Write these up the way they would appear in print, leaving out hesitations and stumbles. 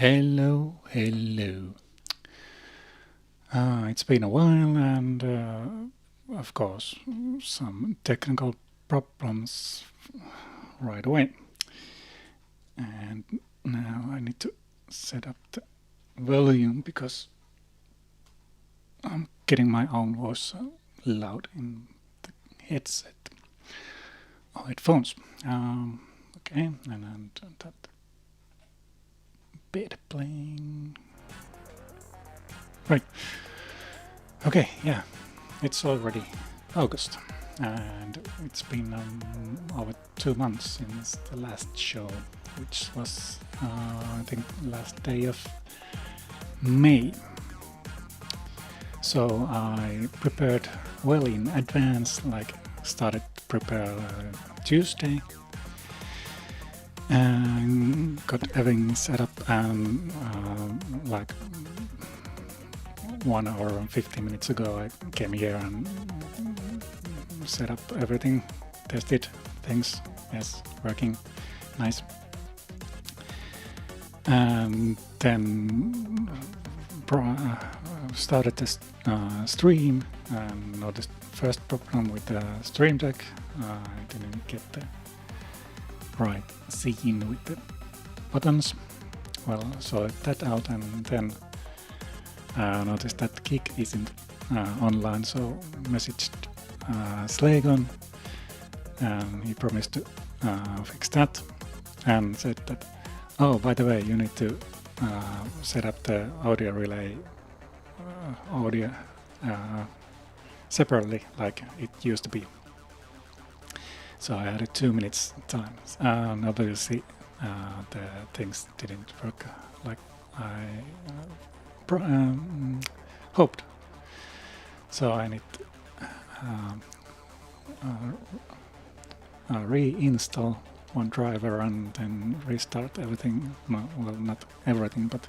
Hello, hello. It's been a while, and of course, some technical problems right away. And now I need to set up the volume because I'm getting my own voice loud in the headset or headphones. Okay, and that bit playing. Right. Okay, yeah. It's already August, and it's been over 2 months since the last show, which was, I think, last day of May. So I prepared well in advance, like started to prepare Tuesday, and got everything set up, and like 1 hour and 50 minutes ago I came here and set up everything, tested things, yes, working nice. And then started this stream and noticed first problem with the stream deck. I didn't get the right scene with the buttons. Well, sorted that out, and then noticed that Kik isn't online, so messaged Slagon, and he promised to fix that, and said that, oh, by the way, you need to set up the audio relay audio separately like it used to be. So I had 2 minutes time, and obviously the things didn't work like I hoped. So I need to reinstall one driver and then restart everything. Well, not everything, but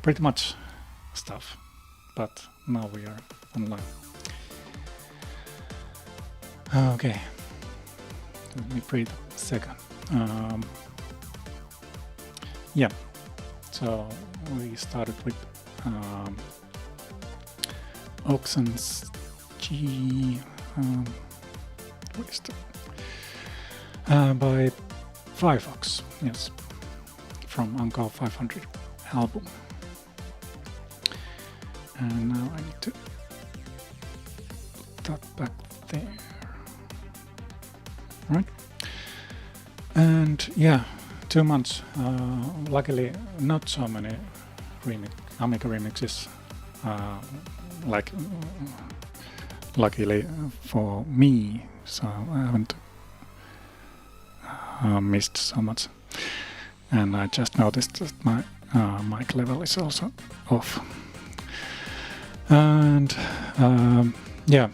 pretty much stuff. But now we are online. Okay, let me breathe a second. Yeah, so we started with Oxen's G by Firefox, yes, from Anchor 500 album. And now I need to put that back there, right? And yeah, 2 months. Luckily, not so many Amiga remixes. Like, luckily for me, so I haven't missed so much. And I just noticed that my mic level is also off. And yeah,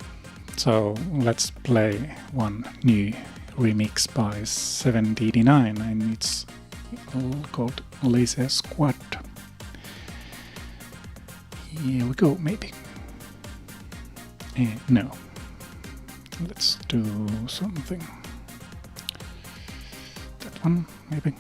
so let's play one new remix by 7DD9, and it's all called Laser Squad. Here we go, maybe. No. Let's do something. That one, maybe.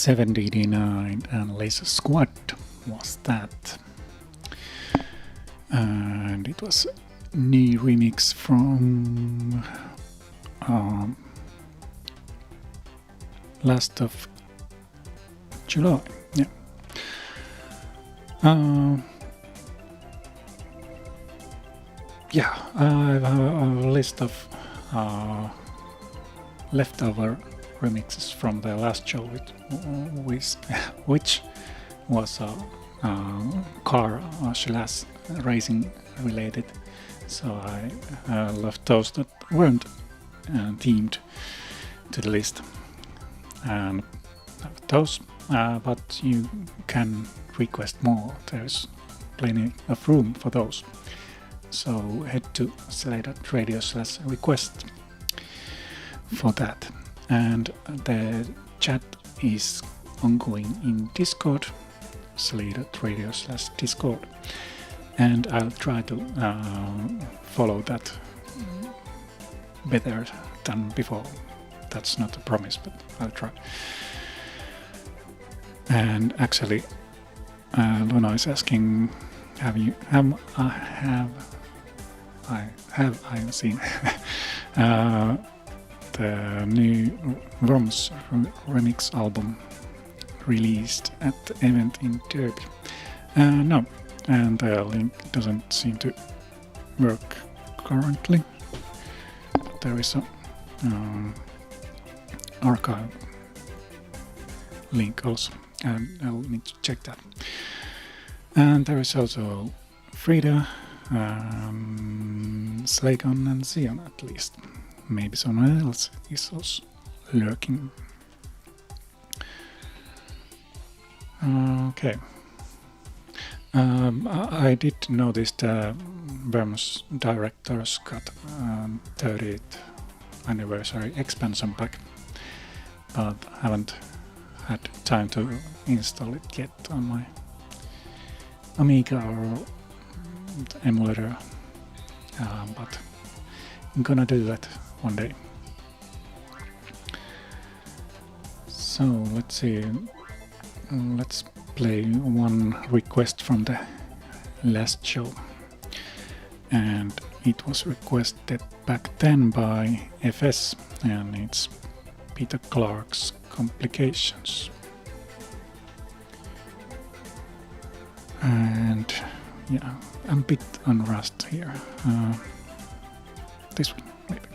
7DD9 and Laser Squad was that. And it was new remix from last of July. Yeah. Yeah, I have a list of leftover remixes from the last show, which was a car slash racing related. So I left those that weren't themed to the list, and those. But you can request more. There's plenty of room for those. So head to Slater.radio/request for that. And the chat is ongoing in Discord, Slater.radio/Discord. And I'll try to follow that better than before. That's not a promise, but I'll try. And actually, Luna is asking, have I seen the new Worms remix album released at the event in Derby? No, and the link doesn't seem to work currently. But there is a archive link also, and I'll need to check that. And there is also Frida, Slagon and Zion at least. Maybe someone else is also lurking. Okay. I did notice the Worms Director's Cut 30th anniversary expansion pack, but haven't had time to install it yet on my Amiga or emulator, but I'm gonna do that one day. So let's see, let's play one request from the last show, and it was requested back then by FS, and it's Peter Clark's Complications. And yeah, I'm a bit on Rust here. This one, maybe.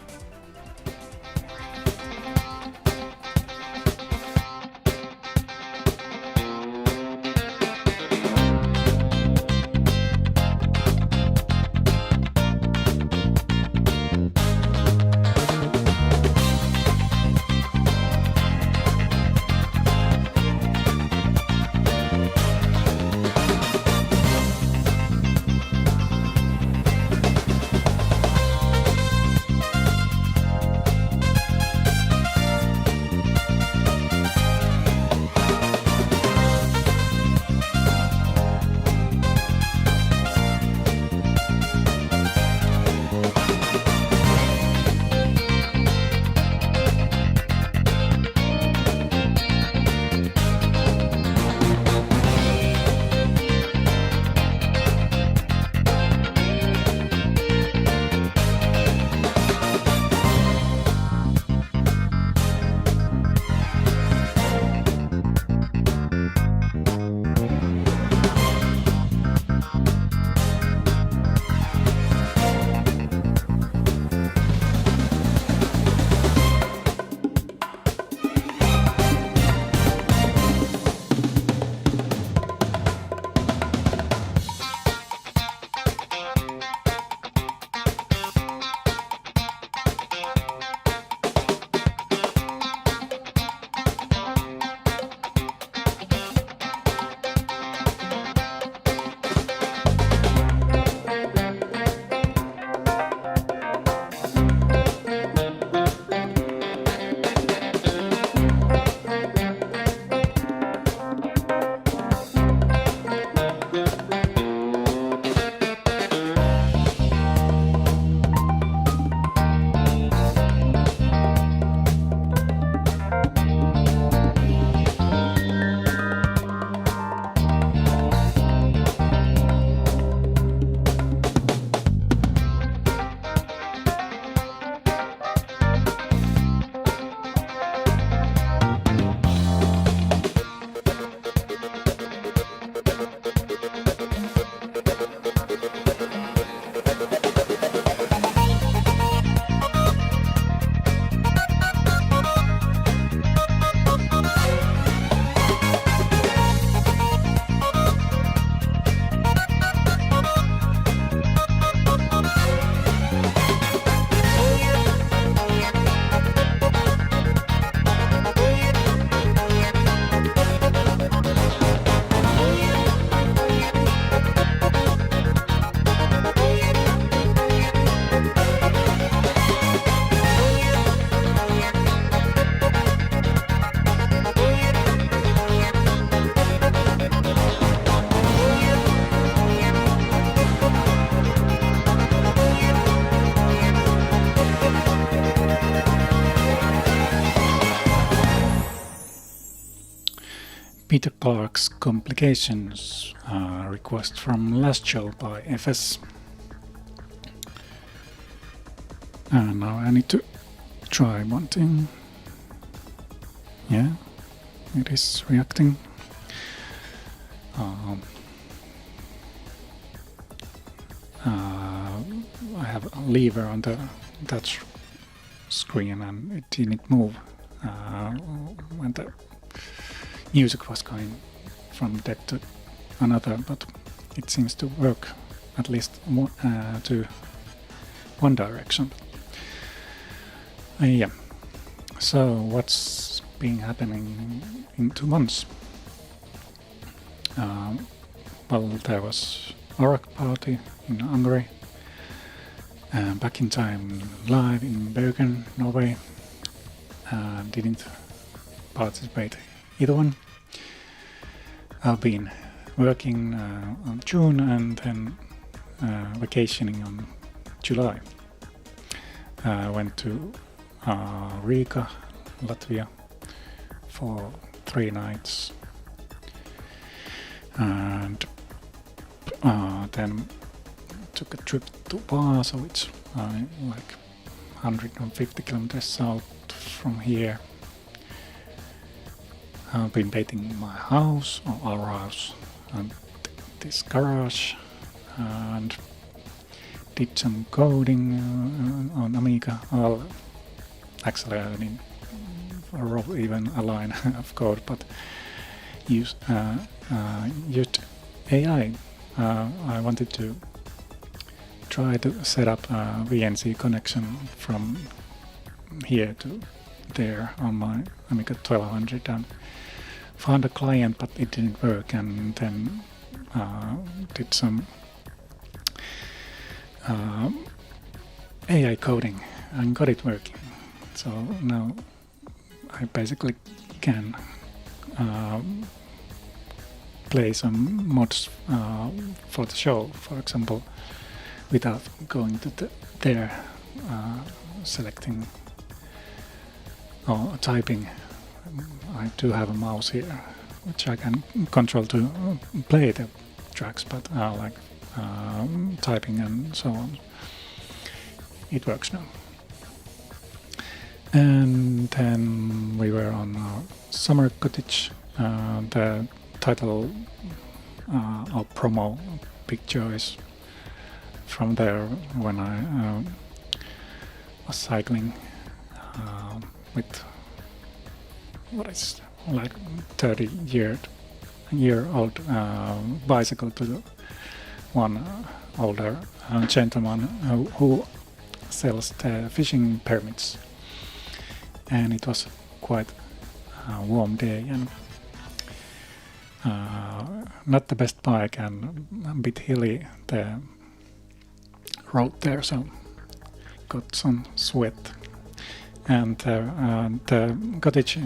Peter Clark's Complications, request from last show by FS. And now I need to try one thing. Yeah, it is reacting. I have a lever on the touch screen and it didn't move when the music was going from that to another, but it seems to work at least to one direction. Yeah. So what's been happening in 2 months? Well, there was Oracle Party in Hungary, Back in Time live in Bergen, Norway. Didn't participate either one. I've been working on June and then vacationing on July. Went to Riga, Latvia for 3 nights and then took a trip to Vaasa, which like 150 kilometers south from here. I've been painting my house, or our house, and this garage, and did some coding on Amiga. Well, actually I didn't wrote even a line of code, but used AI. I wanted to try to set up a VNC connection from here to there on my Amiga 1200 and found a client, but it didn't work, and then did some AI coding and got it working. So now I basically can play some mods for the show, for example, without going to there, selecting or typing. I do have a mouse here, which I can control to play the tracks, but like typing and so on, it works now. And then we were on our summer cottage. The title or promo picture is from there when I was cycling with what is like 30-year-old bicycle to one older gentleman who sells the fishing permits, and it was quite a warm day and not the best bike and a bit hilly the road there, so got some sweat. And the cottage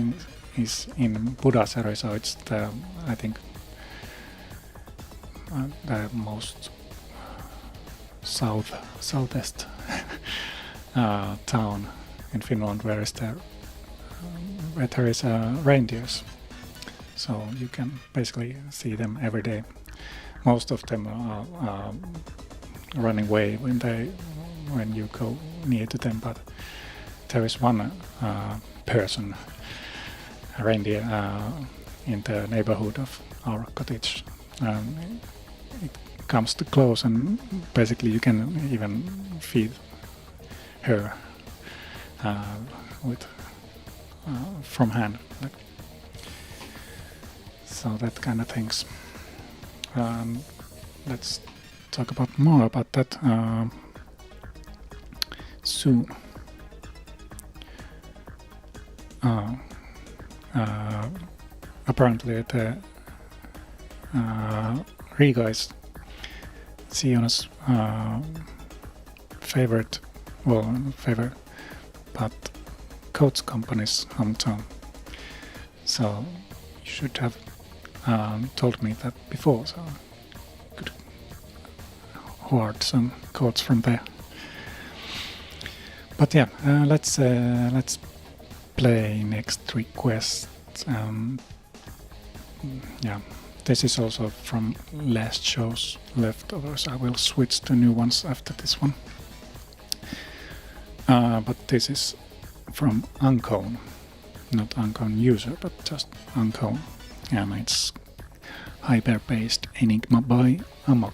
is in Budaseri, so it's the, I think, the most southest town in Finland where there is reindeers. So you can basically see them every day. Most of them are running away when you go near to them, but there is one person, a reindeer, in the neighborhood of our cottage. It comes too close, and basically you can even feed her with from hand. So that kind of things. Let's talk about more about that soon. Apparently the Riga is Siona's favorite, well, not favorite, but coach company's hometown. So you should have told me that before, so I could hoard some quotes from there. But yeah, let's play next request. Yeah, this is also from last show's leftovers. I will switch to new ones after this one. But this is from Uncone, not Uncone user, but just Uncone, and it's hyper-based Enigma by Amok.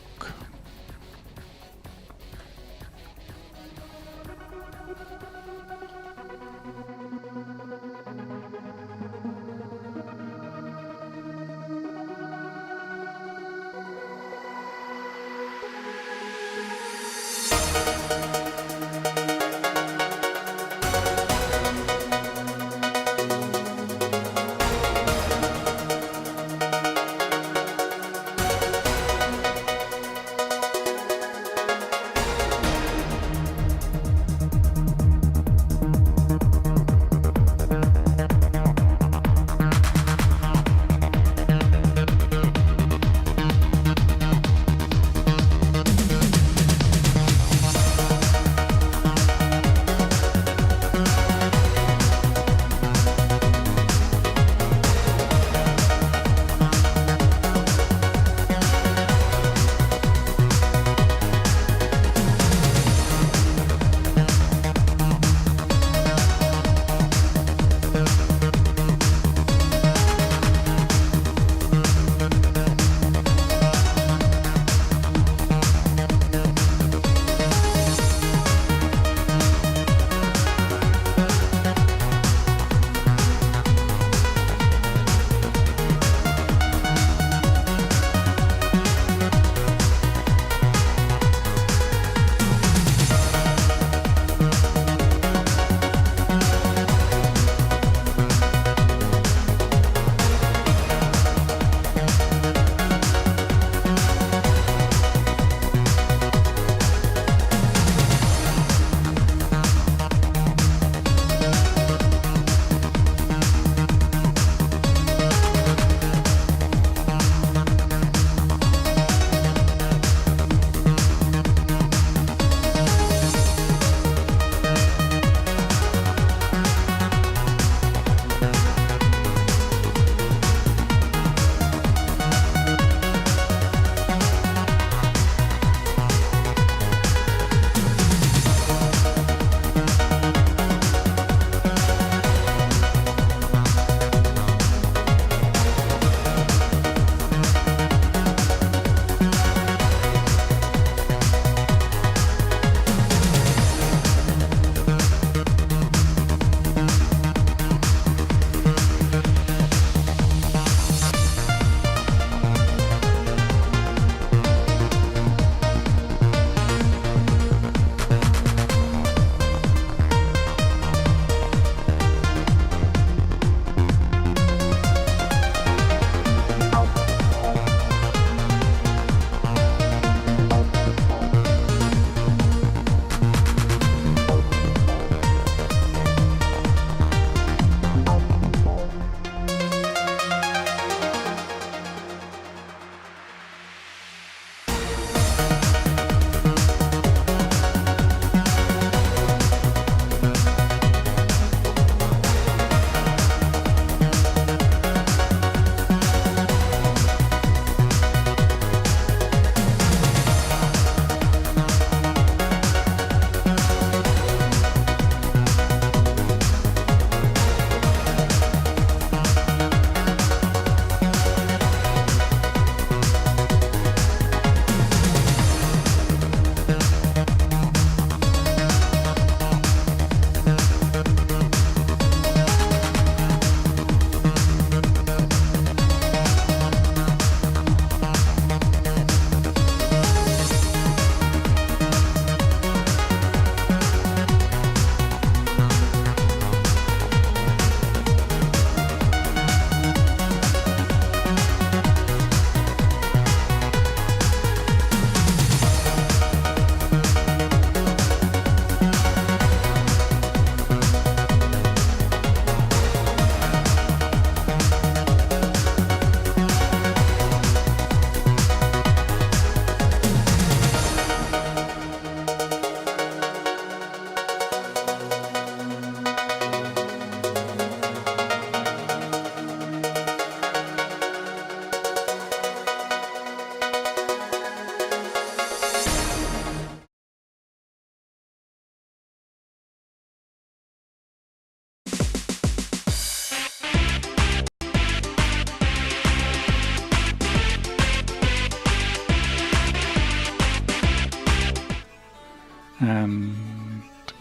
and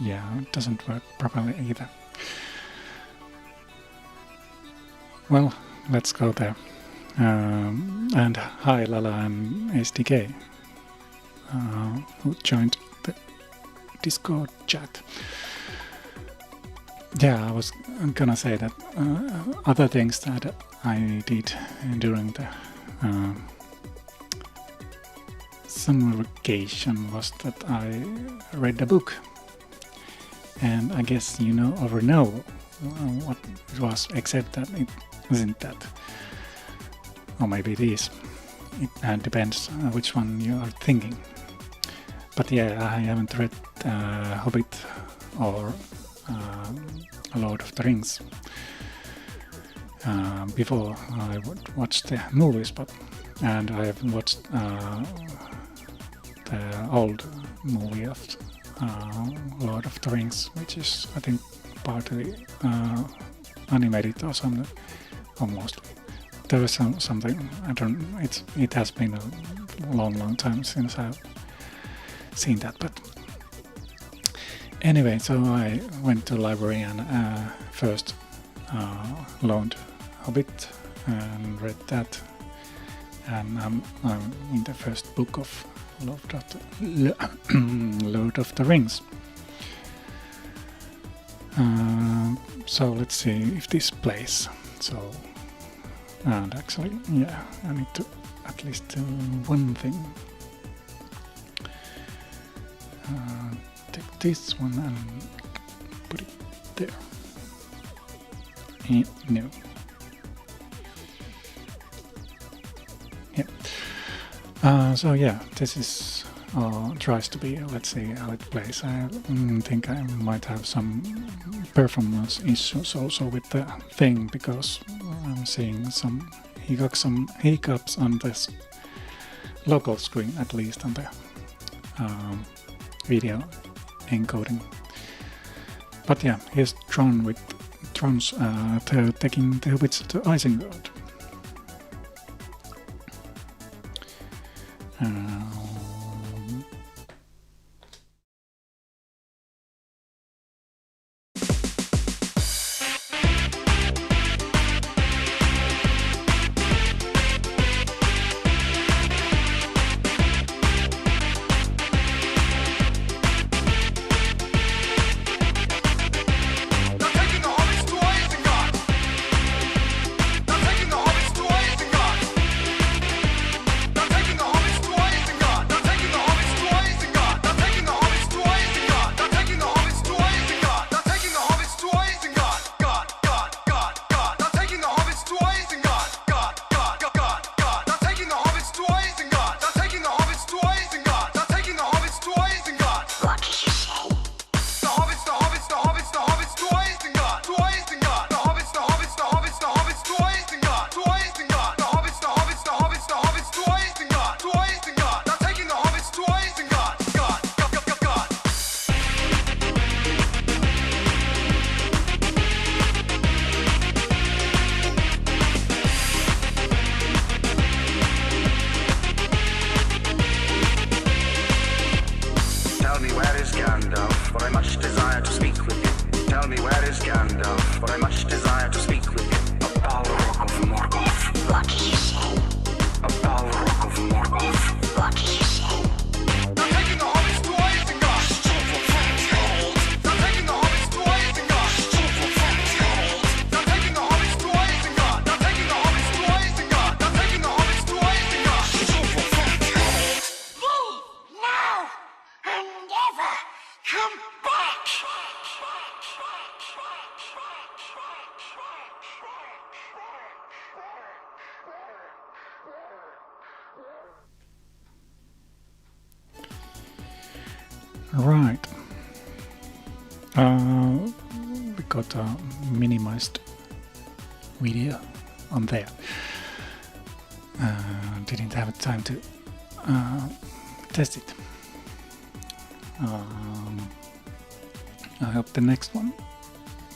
yeah, it doesn't work properly either. Well, let's go there. And hi Lala and SDK, who joined the Discord chat. Yeah, I was gonna say that other things that I did during the summer vacation was that I read a book, and I guess you know already know what it was, except that it isn't that, or maybe it is. It depends which one you are thinking. But yeah, I haven't read Hobbit or Lord of the Rings before I would watch the movies, and I have watched the old movie of Lord of the Rings, which is I think partly animated or something, almost. There was something, I don't. It has been a long time since I've seen that, but anyway, so I went to the library and first loaned Hobbit and read that, and I'm in the first book of Lord of the Rings. So let's see if this plays. So, and actually, yeah, I need to at least do one thing. Take this one and put it there. No. Yeah. So yeah, this is tries to be. Let's see how it plays. I think I might have some performance issues also with the thing, because I'm seeing some hiccups on this local screen, at least on the video encoding. But yeah, here's Tron's taking the hobbits to Isengard. Right. We got a minimized video on there. Didn't have time to test it. I hope the next one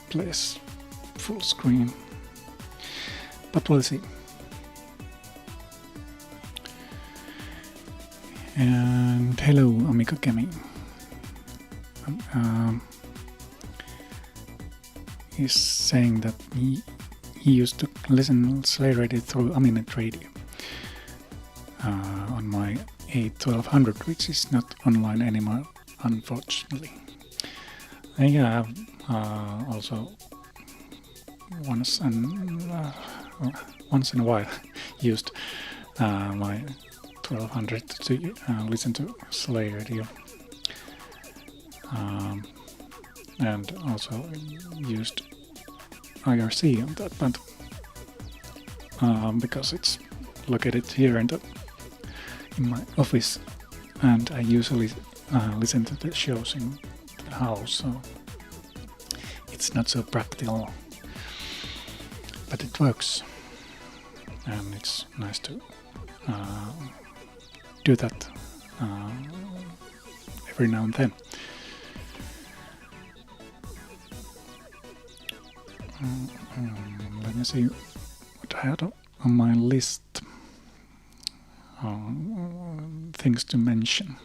plays full screen, but we'll see. And hello, Amico Gaming. is saying that he used to listen Slay Radio through Aminet Radio on my A1200, which is not online anymore, unfortunately. And yeah, I've also once in a while used my 1200 to listen to Slay Radio, and also used IRC on that, but because it's located here in my office, and I usually listen to the shows in the house, so it's not so practical, but it works, and it's nice to do that every now and then. Let me see what I had on my list. Things to mention.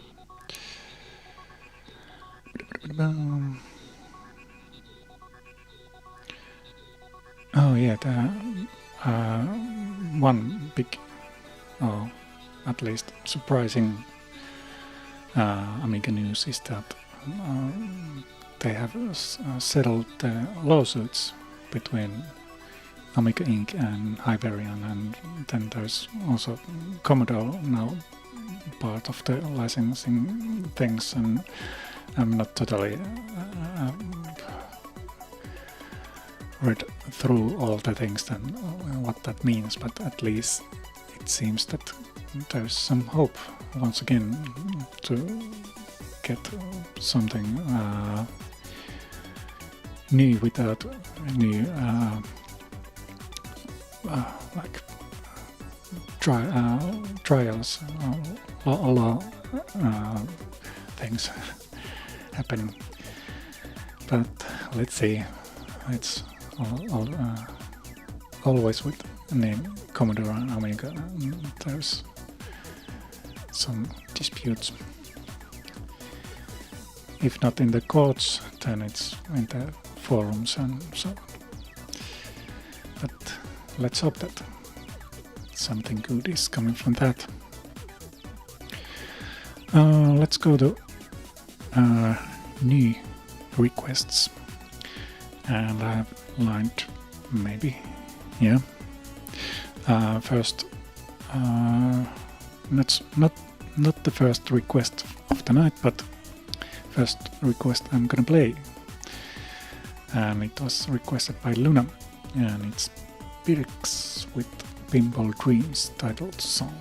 Oh yeah, one big, or at least surprising Amiga news is that they have settled the lawsuits between Amiga Inc. and Hyperion, and then there's also Commodore now part of the licensing things, and I'm not totally read through all the things and what that means, but at least it seems that there's some hope once again to get something new without new like trials, law things happening. But let's see, it's always with the name Commodore and Amiga, there's some disputes. If not in the courts, then it's in the forums and so on. But let's hope that something good is coming from that. Let's go to new requests, and I have lined maybe, yeah. First, not the first request of the night, but first request I'm gonna play, and it was requested by Luna, and it's Birks with Pinball Dreams titled song.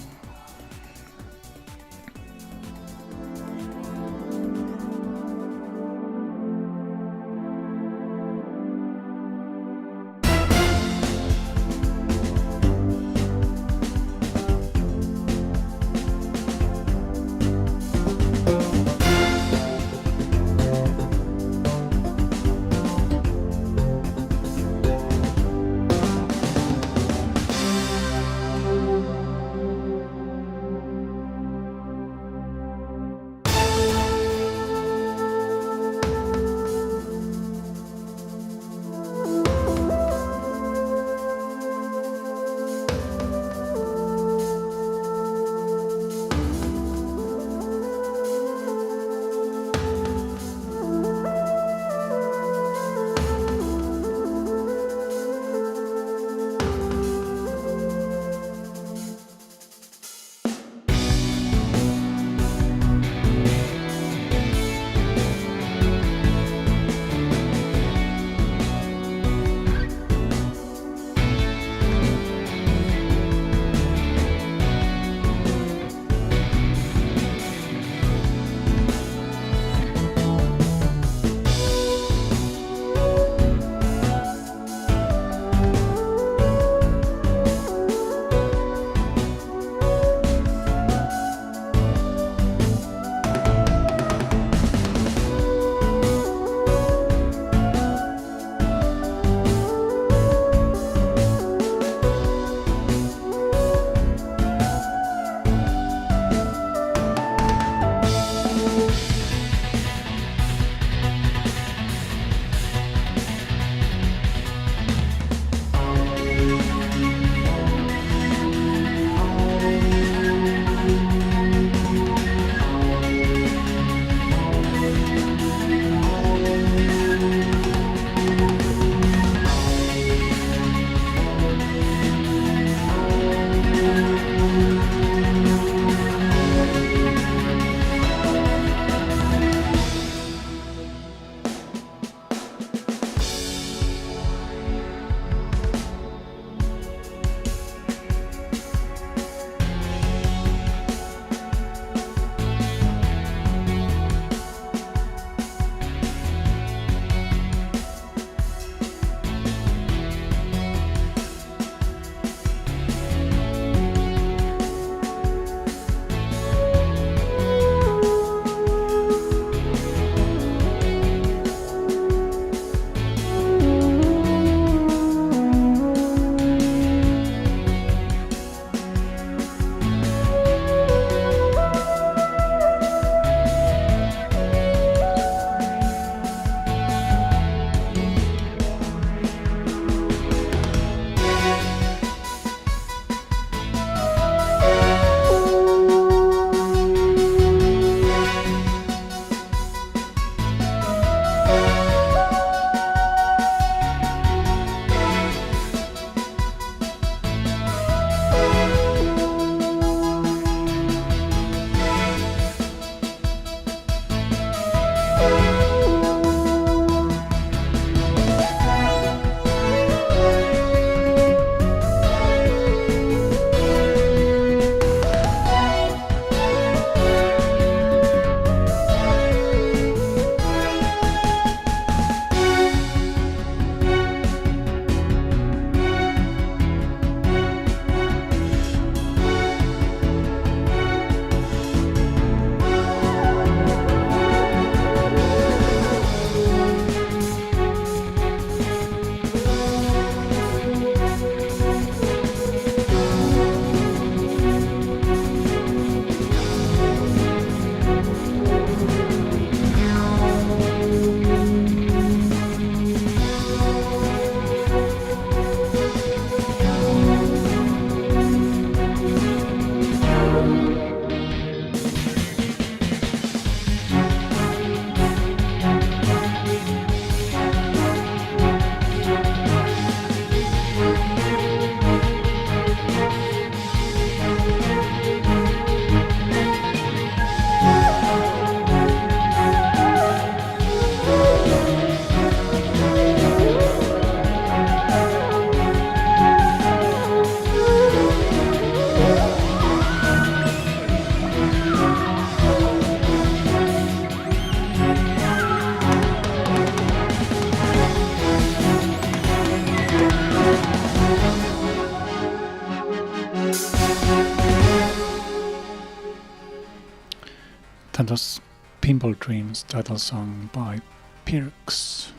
That was Pimple Dreams title song by Pirks.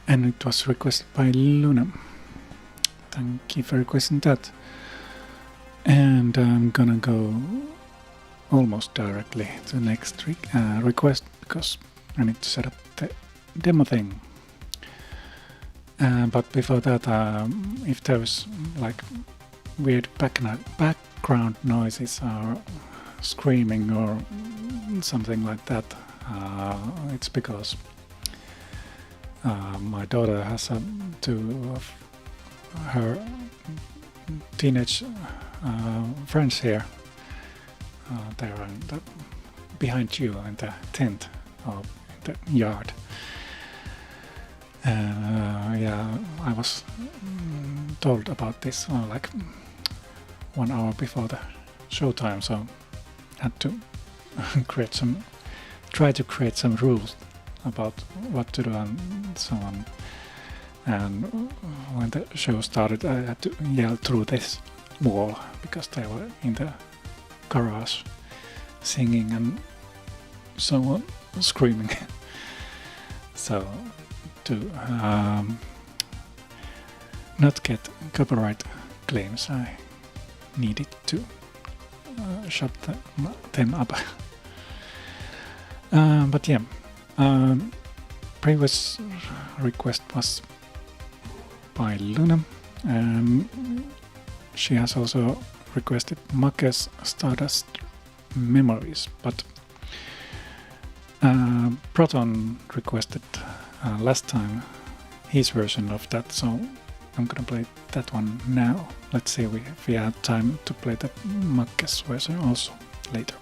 And it was requested by Luna. Thank you for requesting that. And I'm gonna go almost directly to the next request because I need to set up the demo thing. But before that, if there's like weird background noises or screaming or something like that, it's because my daughter has two of her teenage friends here. They're behind you in the tent or the yard. Yeah, I was told about this like 1 hour before the showtime, so had to try to create some rules about what to do and so on. And when the show started, I had to yell through this wall because they were in the garage singing and so on, screaming. So to not get copyright claims, I needed to shut them up. But yeah, previous request was by Luna. She has also requested Make's Stardust Memories, but Proton requested last time his version of that, so I'm gonna play that one now. Let's see if we have time to play that Make's version also later.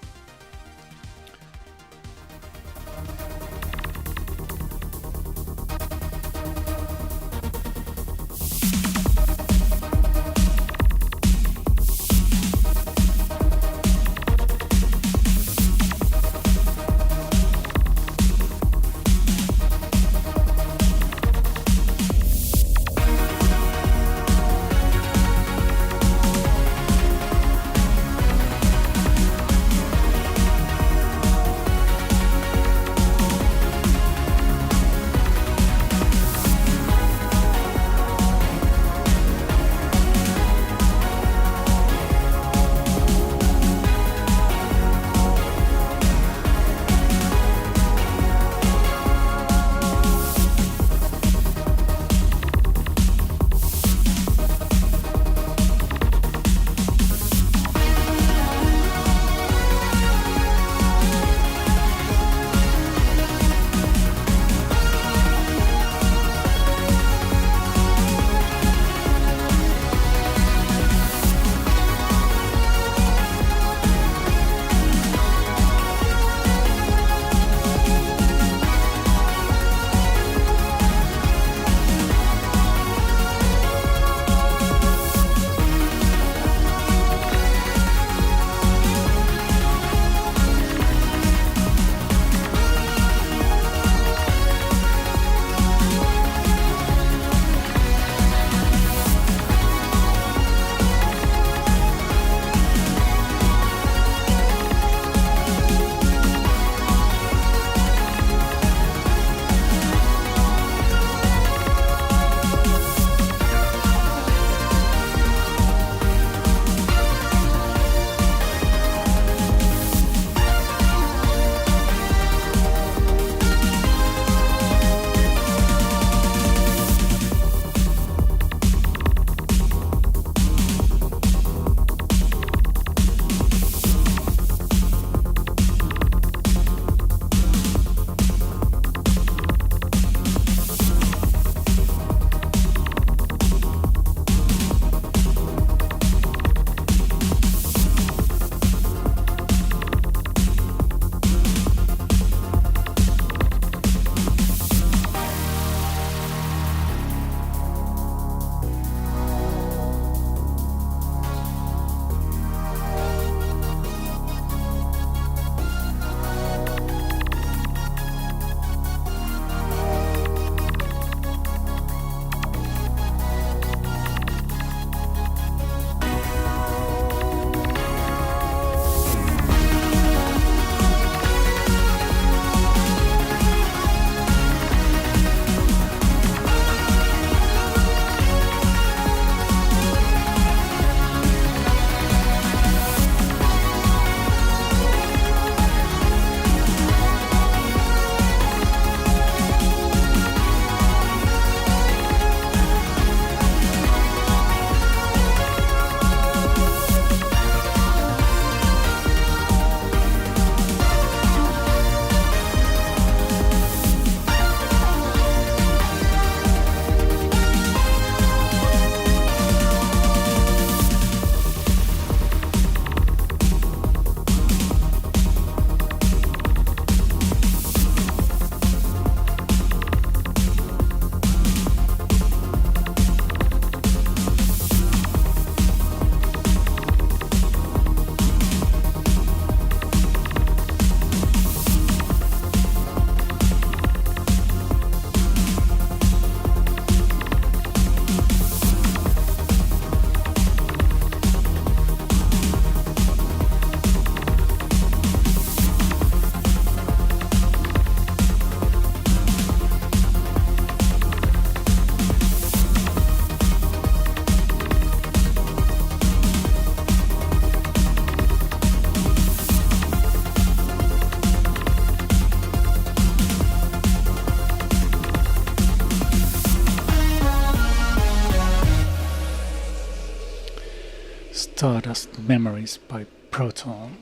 Stardust Memories by Proton.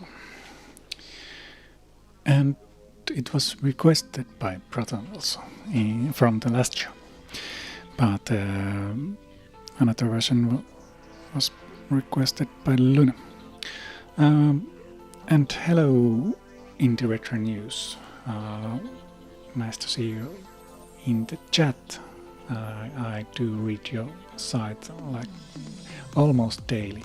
And it was requested by Proton also from the last show. But another version was requested by Luna. And hello, Indie Retro News. Nice to see you in the chat. I do read your site like almost daily.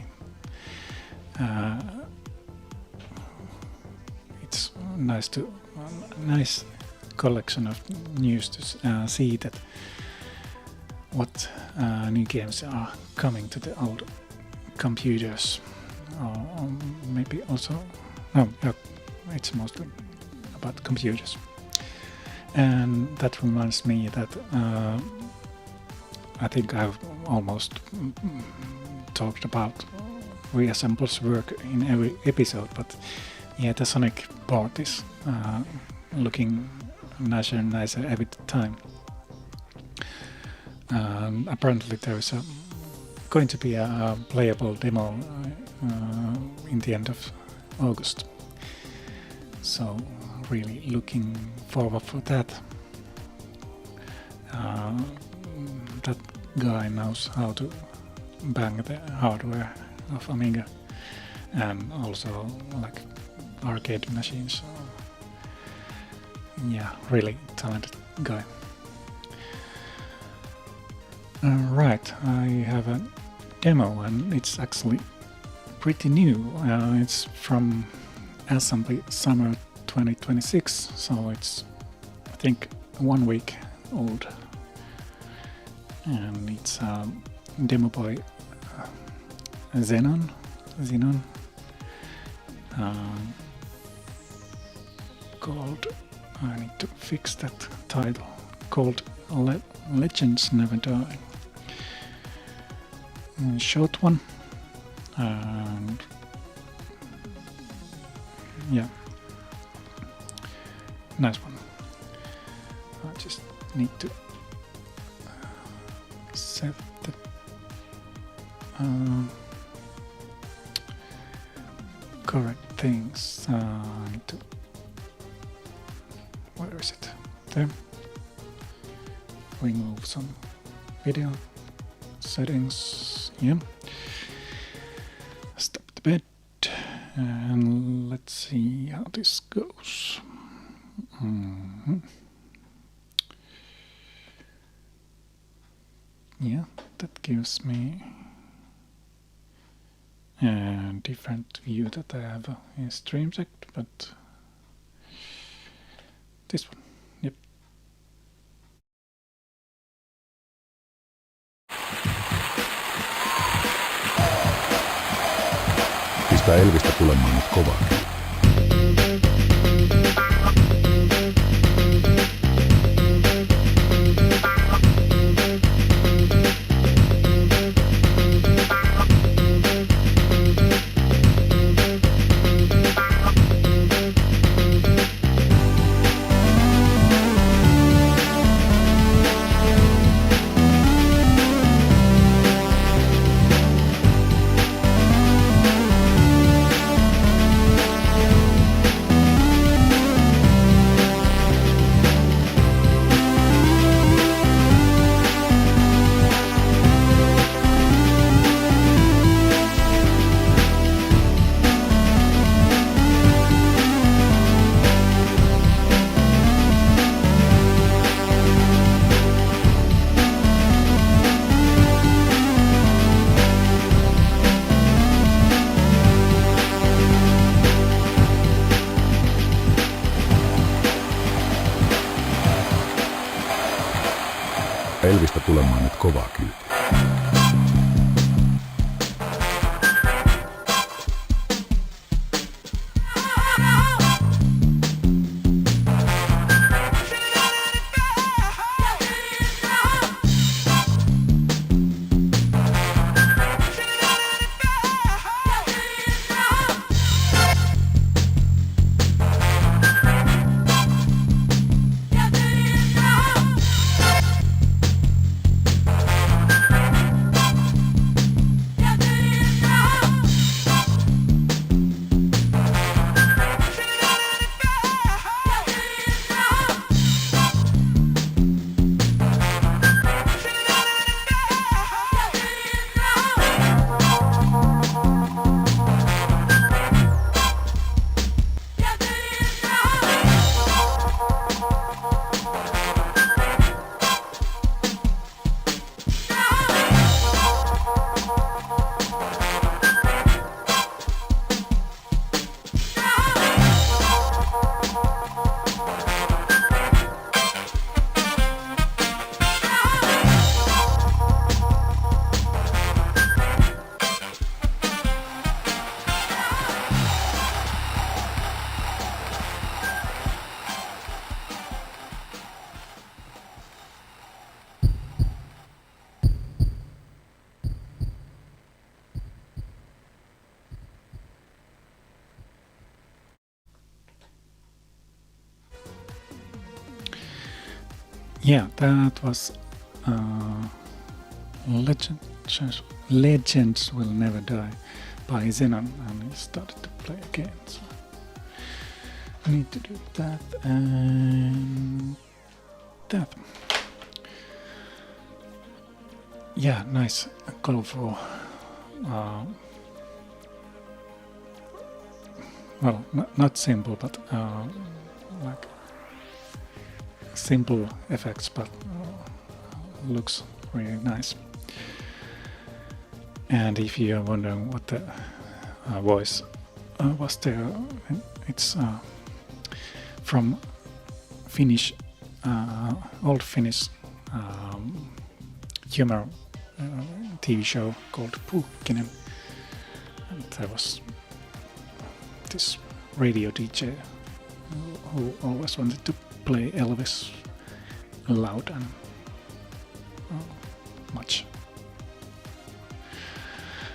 It's nice collection of news to see that what new games are coming to the old computers, or maybe also it's mostly about computers. And that reminds me that I think I've almost talked about Reassemble's work in every episode, but yeah, the Sonic board is looking nicer and nicer every time. Apparently there is going to be a playable demo in the end of August, so really looking forward for that. That guy knows how to bang the hardware of Amiga and also like arcade machines. Yeah, really talented guy. Right, I have a demo and it's actually pretty new. It's from Assembly Summer 2026, so it's I think 1 week old, and it's a demo by Xenon called, I need to fix that title, called Legends Never Die. Short one, and yeah, nice one. I just need to set the correct things. I need to, where is it? There. Remove some video settings. Yeah. Stop the bed and let's see how this goes. Yeah, that gives me a different view that I have in StreamSect, but this one, yep. Pistä Elvistä tulemaan nyt kovaa. Elvistä tulemaan nyt kovaa kyytiä. Yeah, that was Legends Will Never Die by Xenon, and he started to play again. So I need to do that and that. Yeah, nice, colorful. Well, not simple, but like simple effects, but looks really nice. And if you are wondering what the voice was there, it's from Finnish, old Finnish humor TV show called Puukkinen. And there was this radio DJ who always wanted to play Elvis loud and much.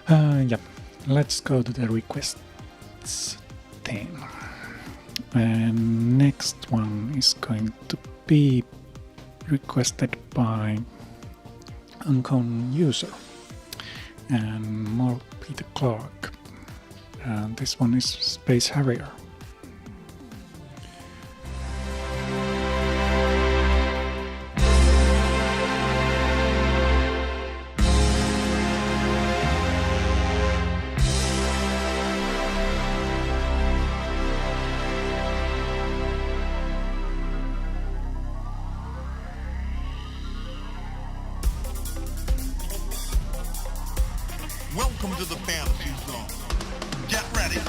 Yeah, let's go to the requests theme. And next one is going to be requested by unknown user and more Peter Clark. And this one is Space Harrier. Welcome to the fantasy zone. Get ready.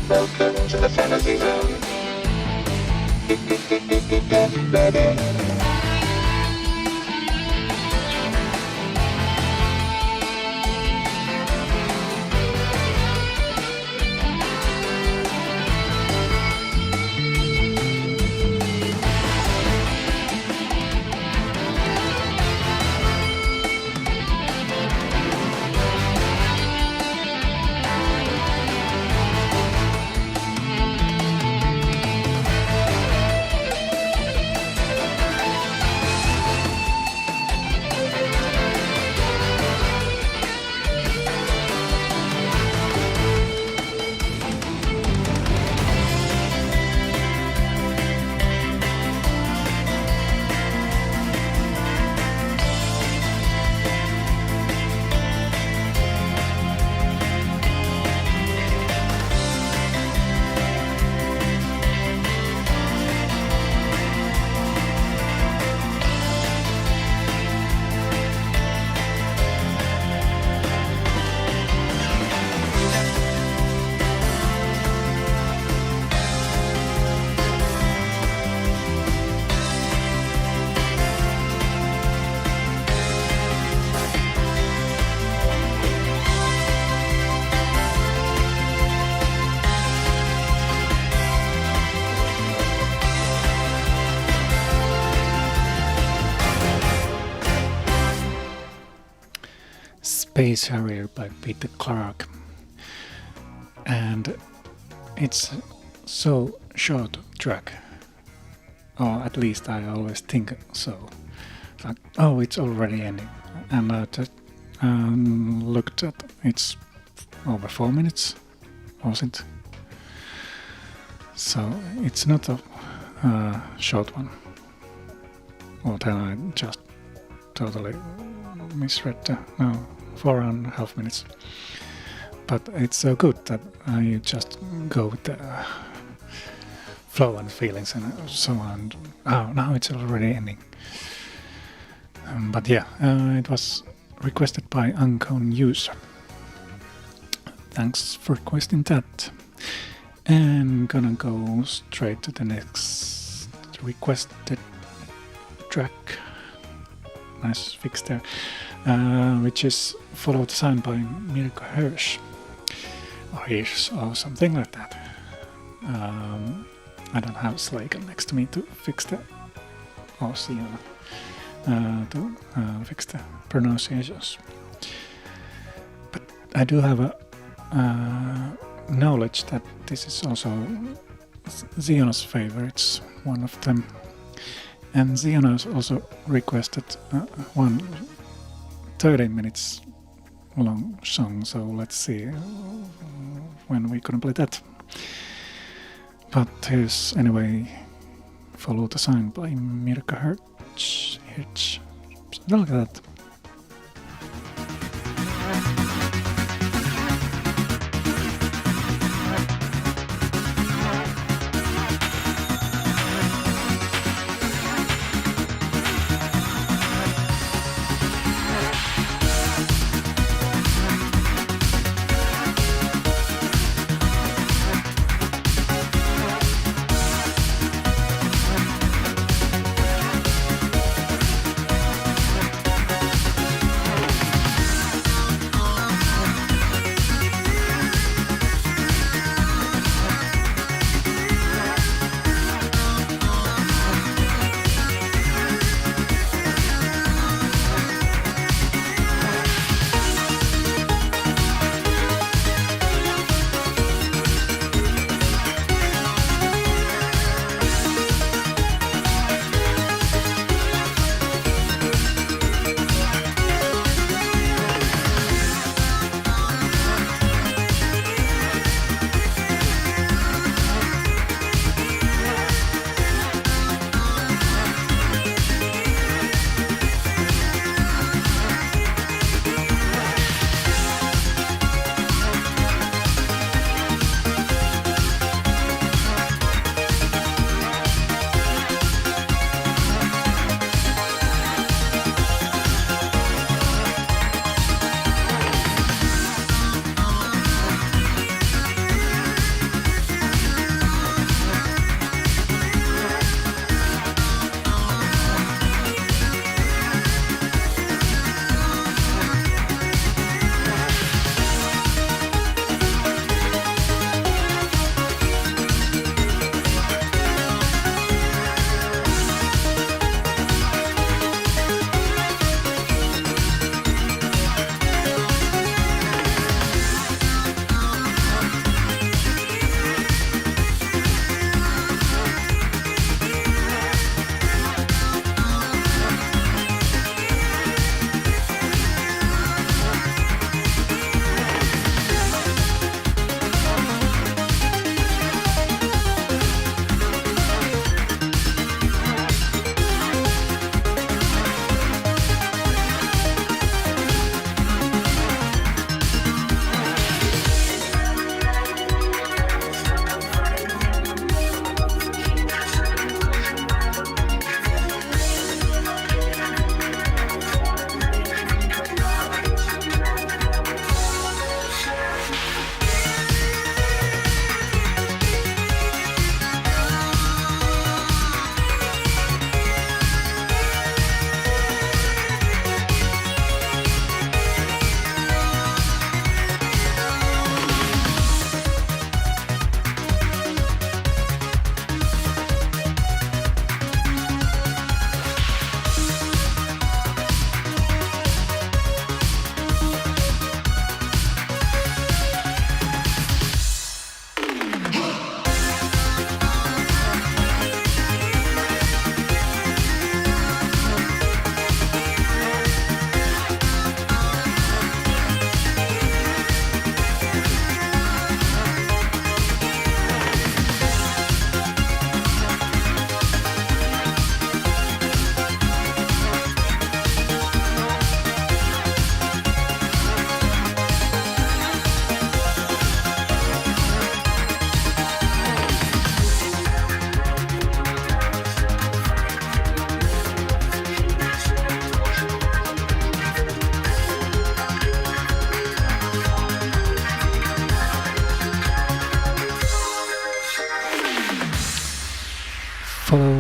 Welcome to the fantasy zone. Get ready. Space Harrier by Peter Clark. And it's so short track, or at least I always think so. Like, oh, it's already ending, and I just looked at it's over 4 minutes, was it? So it's not a short one. Or then I just totally misread the 4.5 minutes. But it's so good that you just go with the flow and feelings and so on. Oh, now it's already ending. But yeah, it was requested by unknown user. Thanks for requesting that. And gonna go straight to the next requested track. Nice fix there. Which is Follow the Sign by Mirko Hirsch. Or Hirsch or something like that. I don't have Slagan next to me to fix the to fix the pronunciations. But I do have a knowledge that this is also Xiono's favorites, one of them. And Xiono's also requested one 30 minutes long song, so let's see when we can play that. But here's anyway Follow the Sign by Mirko Hirsch. Something like that.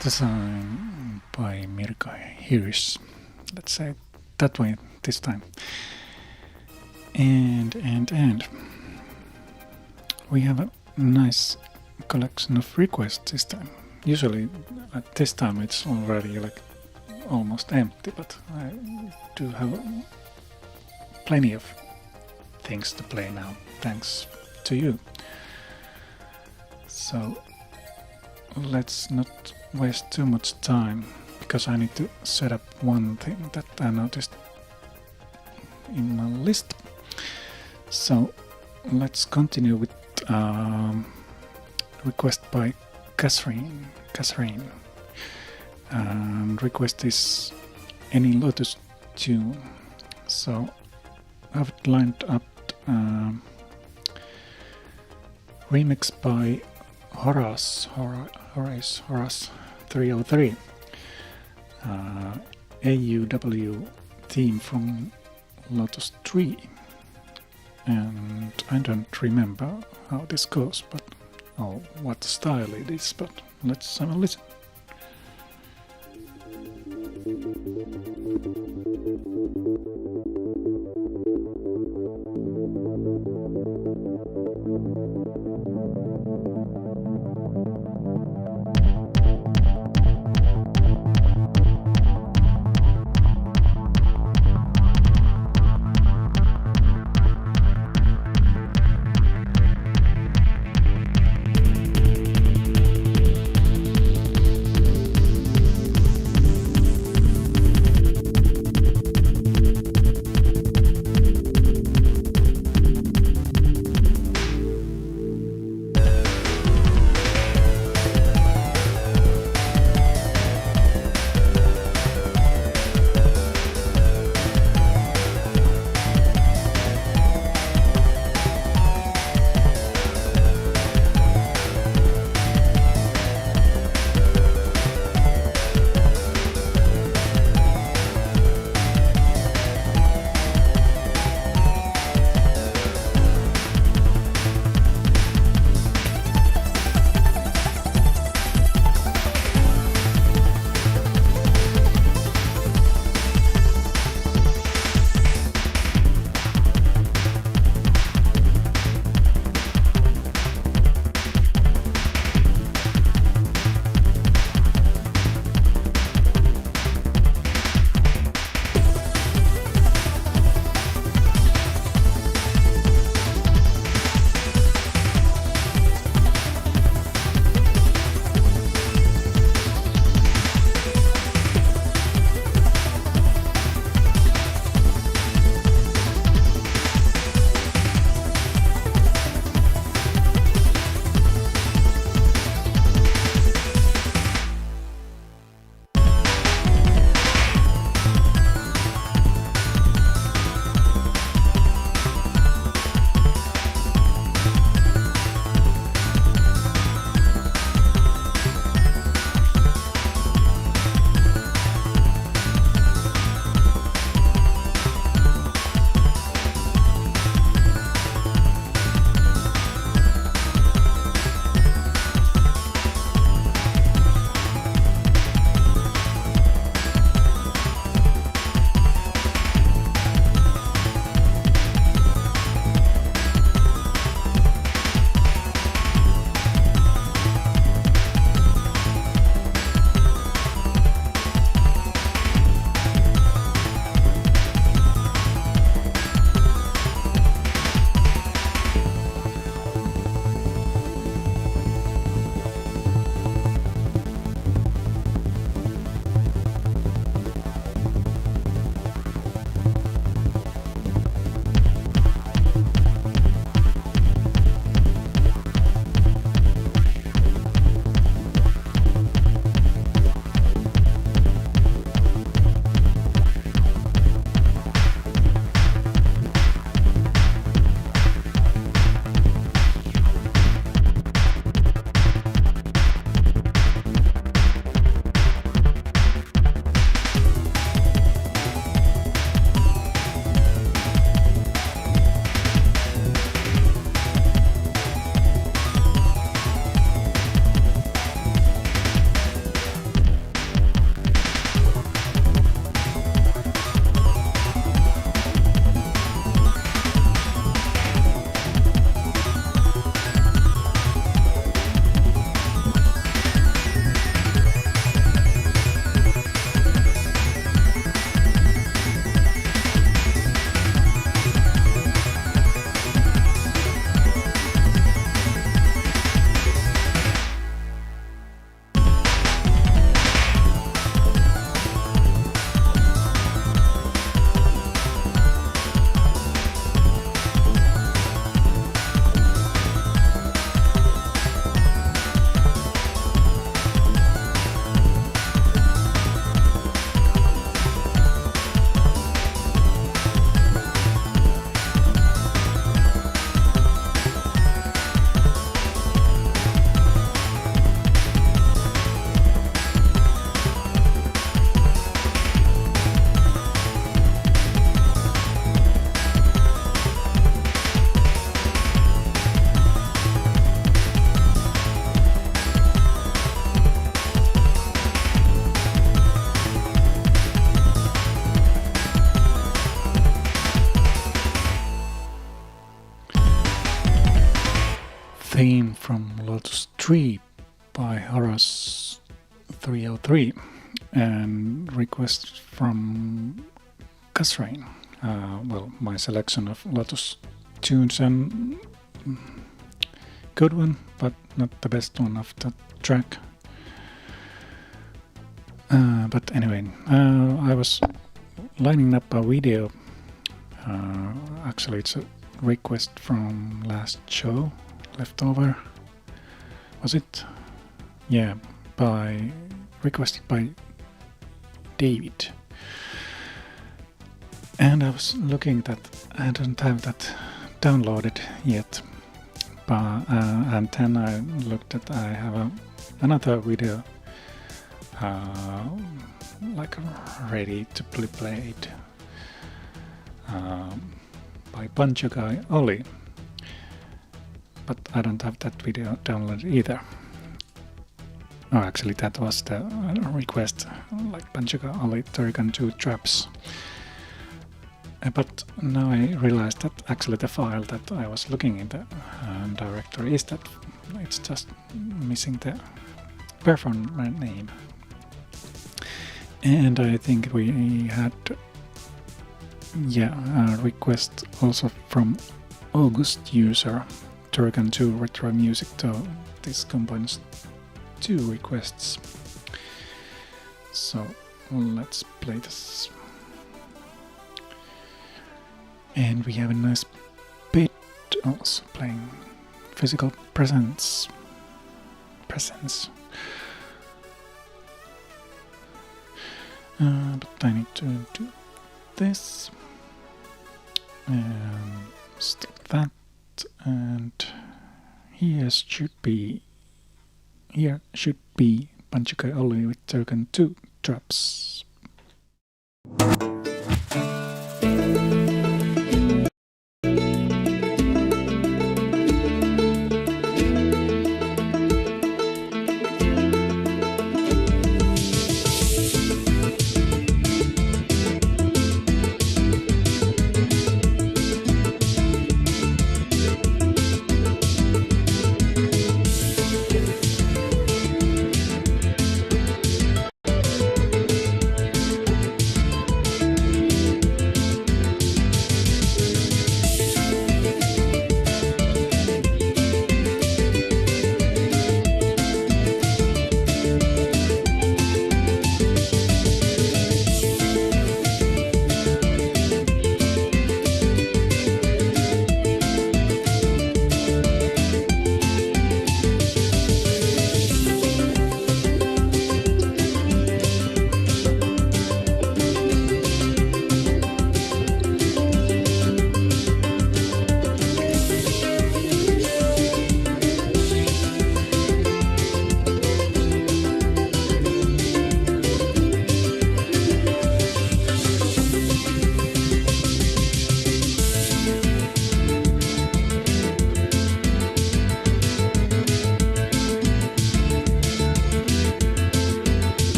design by Mirka Hirsch. Let's say it that way this time. And we have a nice collection of requests this time. Usually at this time it's already like almost empty, but I do have plenty of things to play now, thanks to you. So let's not waste too much time, because I need to set up one thing that I noticed in my list. So let's continue with request by Catherine. And request is any Lotus tune. So I've lined up remix by Horace 303, AUW theme from Lotus 3. And I don't remember how this goes, but what style it is, but let's have a listen. theme from Lotus 3 by Horace 303 and request from Gust. Well, my selection of Lotus tunes and good one, but not the best one of the track. But anyway, I was lining up a video. Actually, it's a request from last show, Leftover. Was it? Yeah, requested by David. And I was looking that I don't have that downloaded yet. And then I looked at I have another video like ready to be played by Banjo Guy Ollie, but I don't have that video downloaded either. Oh, actually that was the request, like Banjo Guy Ollie Turrican 2 Traps. But now I realized that actually the file that I was looking in the directory is that it's just missing the performer name. And I think we had a request also from August user Turrican 2 retro music, so this combines two requests. So let's play this. And we have a nice bit also playing physical presence. But I need to do this and stop that, and here should be Banjo Guy Ollie with Turrican 2 Traps.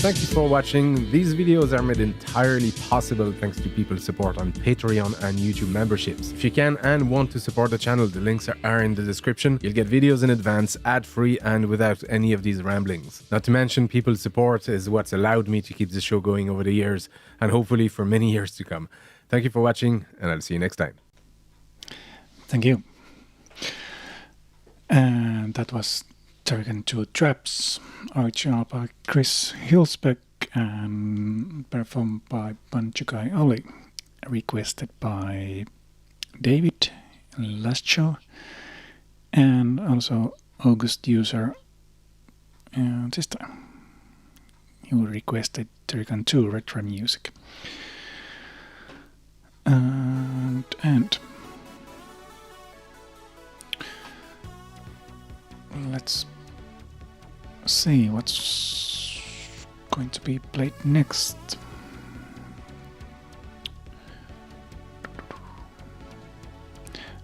Thank you for watching. These videos are made entirely possible thanks to people's support on Patreon and YouTube memberships. If you can and want to support the channel, the links are in the description. You'll get videos in advance, ad-free and without any of these ramblings. Not to mention, people's support is what's allowed me to keep the show going over the years and hopefully for many years to come. Thank you for watching and I'll see you next time. Thank you. And that was Turrican 2 Traps, original by Chris Hilsbeck and performed by Panchukai Oli, requested by David Lascho and also August user this time, who requested Turrican 2 retro music. And let's see what's going to be played next.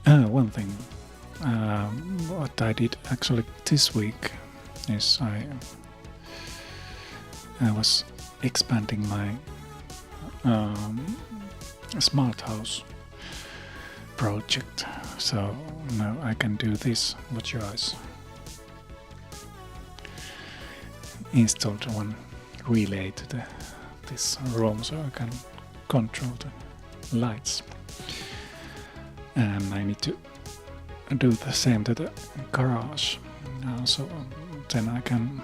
One thing what I did actually this week is I was expanding my smart house project, so now I can do this. Watch your eyes. Installed one relay to this room so I can control the lights, and I need to do the same to the garage now, so then I can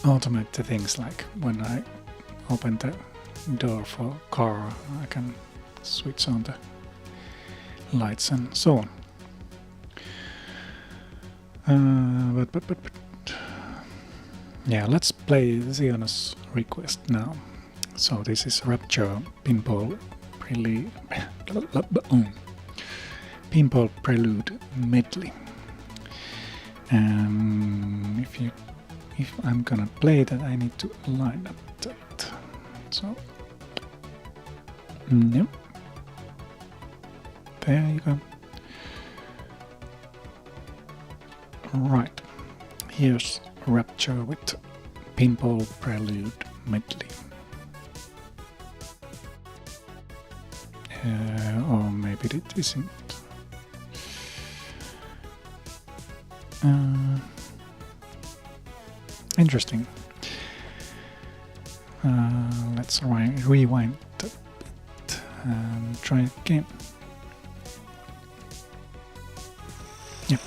automate the things like when I open the door for car I can switch on the lights and so on. But yeah, let's play Xeona's request now. So this is Rapture Pinball Prelude Medley. And if I'm gonna play that, I need to line up that. So yep. There you go. Right. Here's Rapture with Pinball Prelude Medley. Or maybe it isn't. Interesting. Let's rewind a bit and try again. Yep.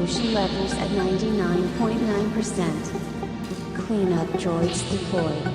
pollution levels at 99.9%. Cleanup droids deployed.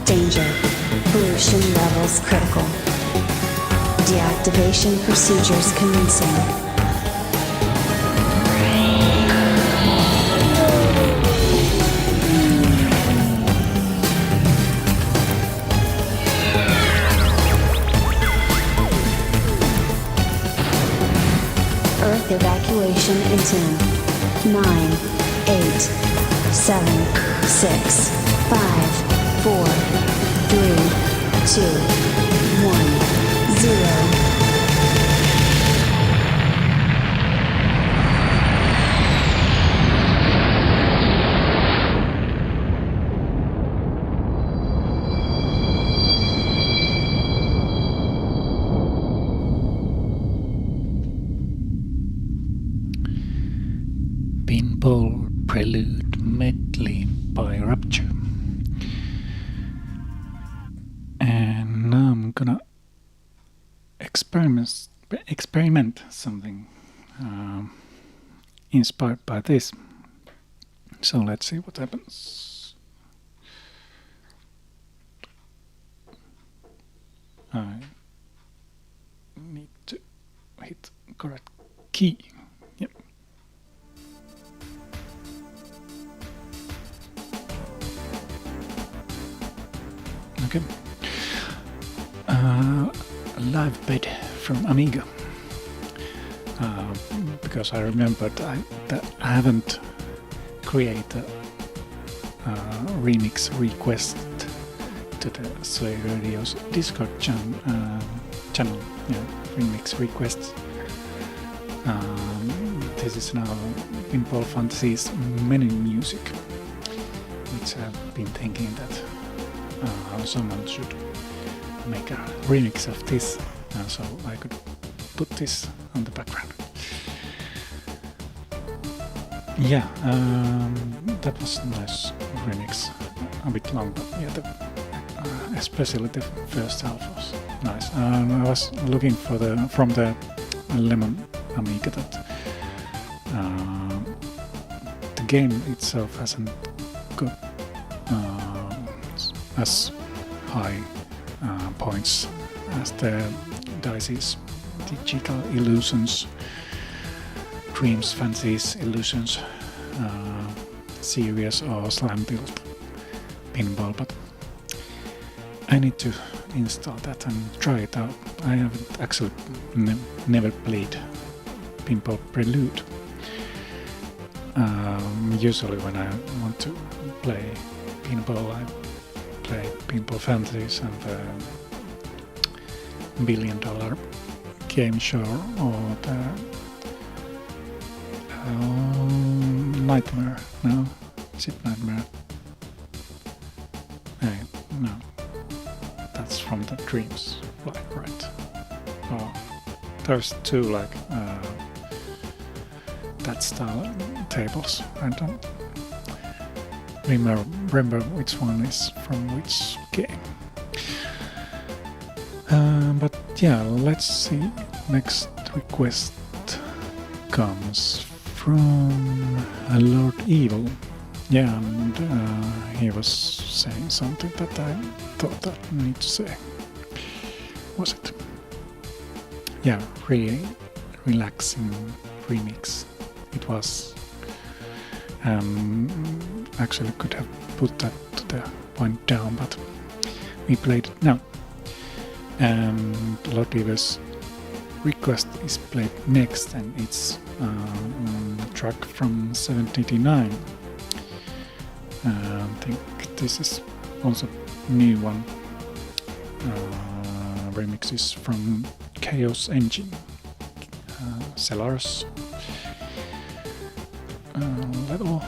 Danger. Pollution levels critical. Deactivation procedures commencing. Earth evacuation in 10, 9, 8, 7, 6, 5, 4, 3, 2, 1, 0. Pinball Prelude Medley by Rapture. And now I'm gonna experiment experiment something inspired by this. So let's see what happens. I need to hit correct key. Yep. Okay. Live bed from Amiga. Because I remembered that I haven't created a remix request to the Sway Radio's Discord channel. Yeah, remix requests. This is now Pinball Fantasy's menu music, which I've been thinking that someone should make a remix of this, so I could put this on the background. Yeah, that was a nice remix, a bit long, but yeah, especially the first half was nice. I was looking for from the Lemon Amiga that the game itself hasn't got as high points as the DICE's Digital Illusions, Dreams, Fancies, Illusions series or Slam Build Pinball, but I need to install that and try it out. I haven't actually never played Pinball Prelude. Usually when I want to play pinball, I play Pinball Fantasies and the $1 Billion Game Show or the Nightmare. No, is it Nightmare? Hey, no, that's from the Dreams, right? Oh, there's two like that style tables. I don't remember which one is from which game. But yeah, let's see. Next request comes from Lord Evil. Yeah, and he was saying something that I thought I need to say. Was it? Yeah, really relaxing remix. It was. Actually could have put that to the point down, but we played it now. And Lord Evil's request is played next, and it's a track from 1989. I think this is also new one. Remix is from Chaos Engine, Cellars. Level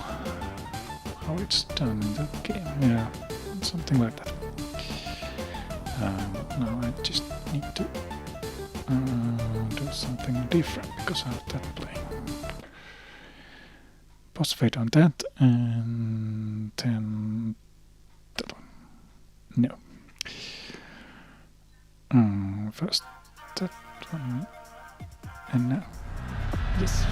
how it's done in the game, yeah, something like that. Now I just need to do something different because of that playing. Pause fade on that, and then that one. No. First that one, and now this.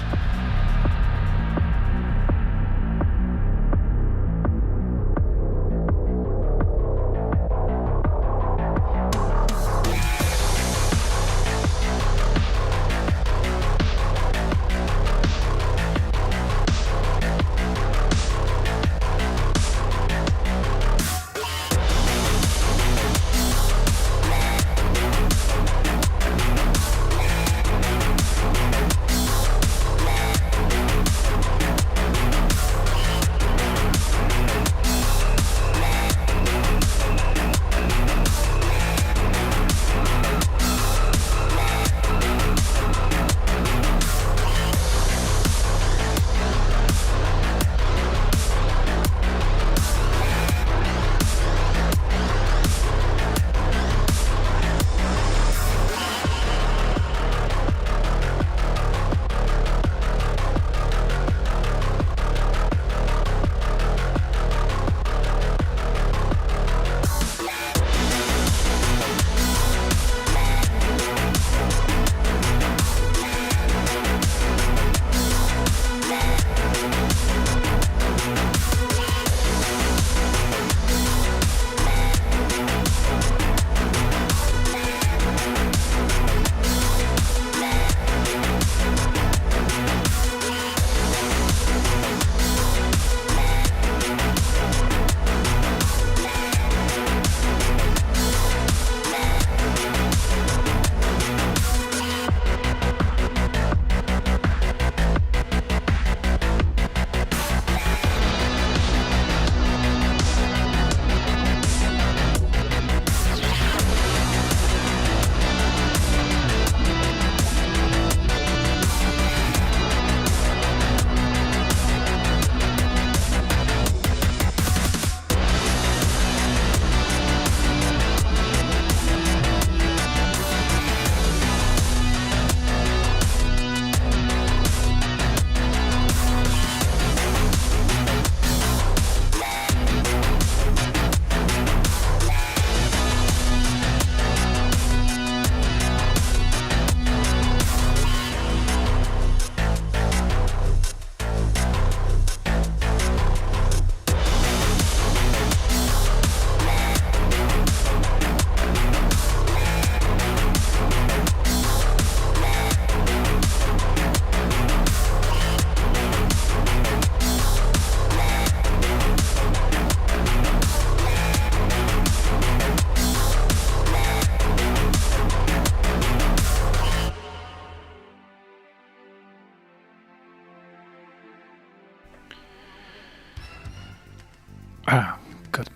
God,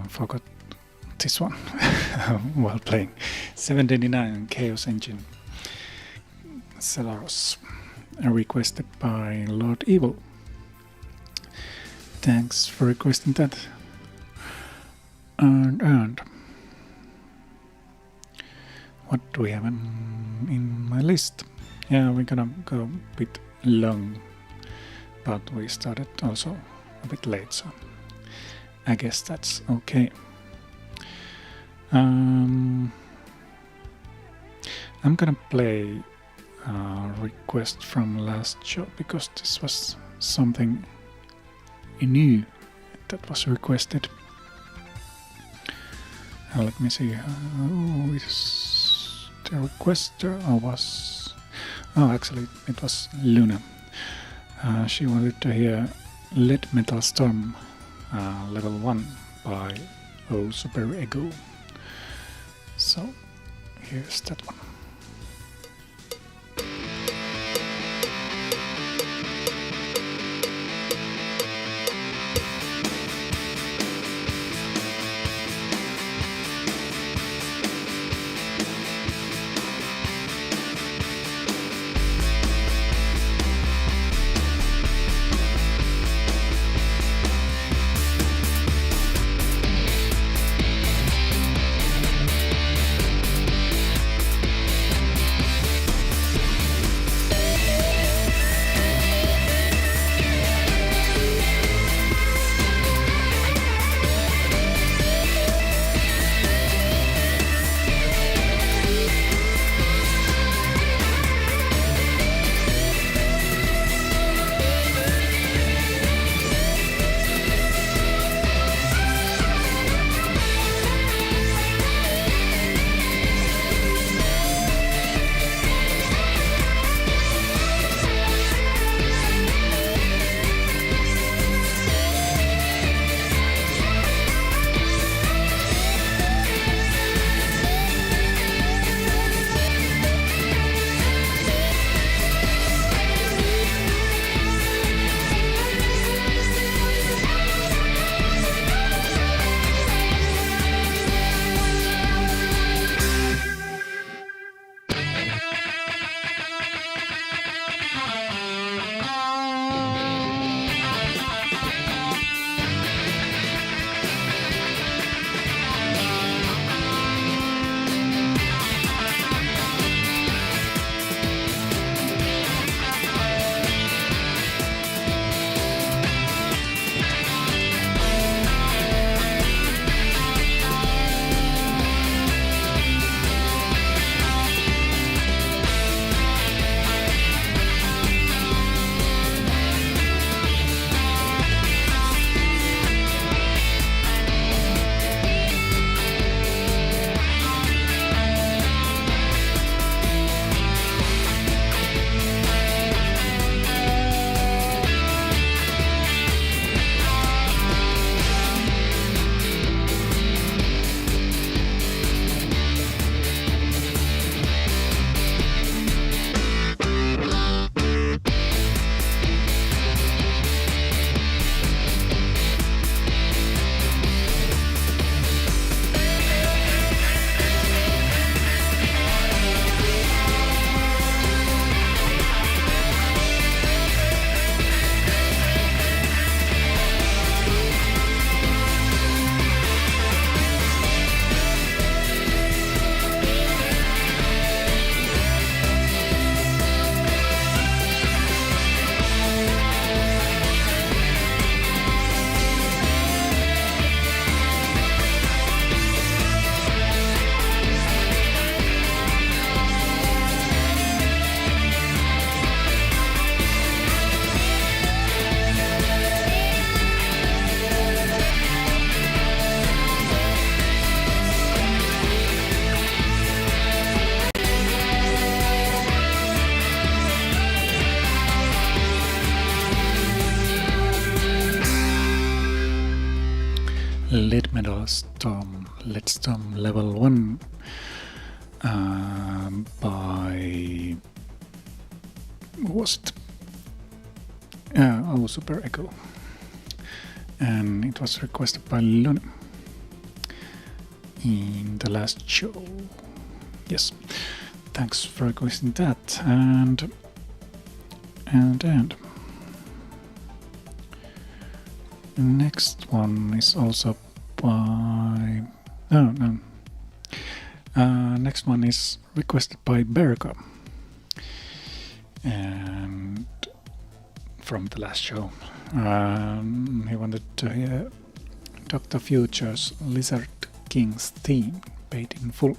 forgot this one while playing. 729 Chaos Engine. Celaros, requested by Lord Evil. Thanks for requesting that. And what do we have in my list? Yeah, we're gonna go a bit long, but we started also a bit late, so I guess that's okay. I'm gonna play a request from last show because this was something new that was requested. Let me see who is the requester. Actually it was Luna. She wanted to hear Lead Metal Storm level 1 by Super Ego. So here's that one. Lead Metal Storm, Lead Storm level 1 by, what was it? Super Echo. and it was requested by Luna in the last show. Yes, thanks for requesting that. And the next one is also by next one is requested by Berka, and from the last show. He wanted to hear Dr. Future's Lizard King's theme paid in full.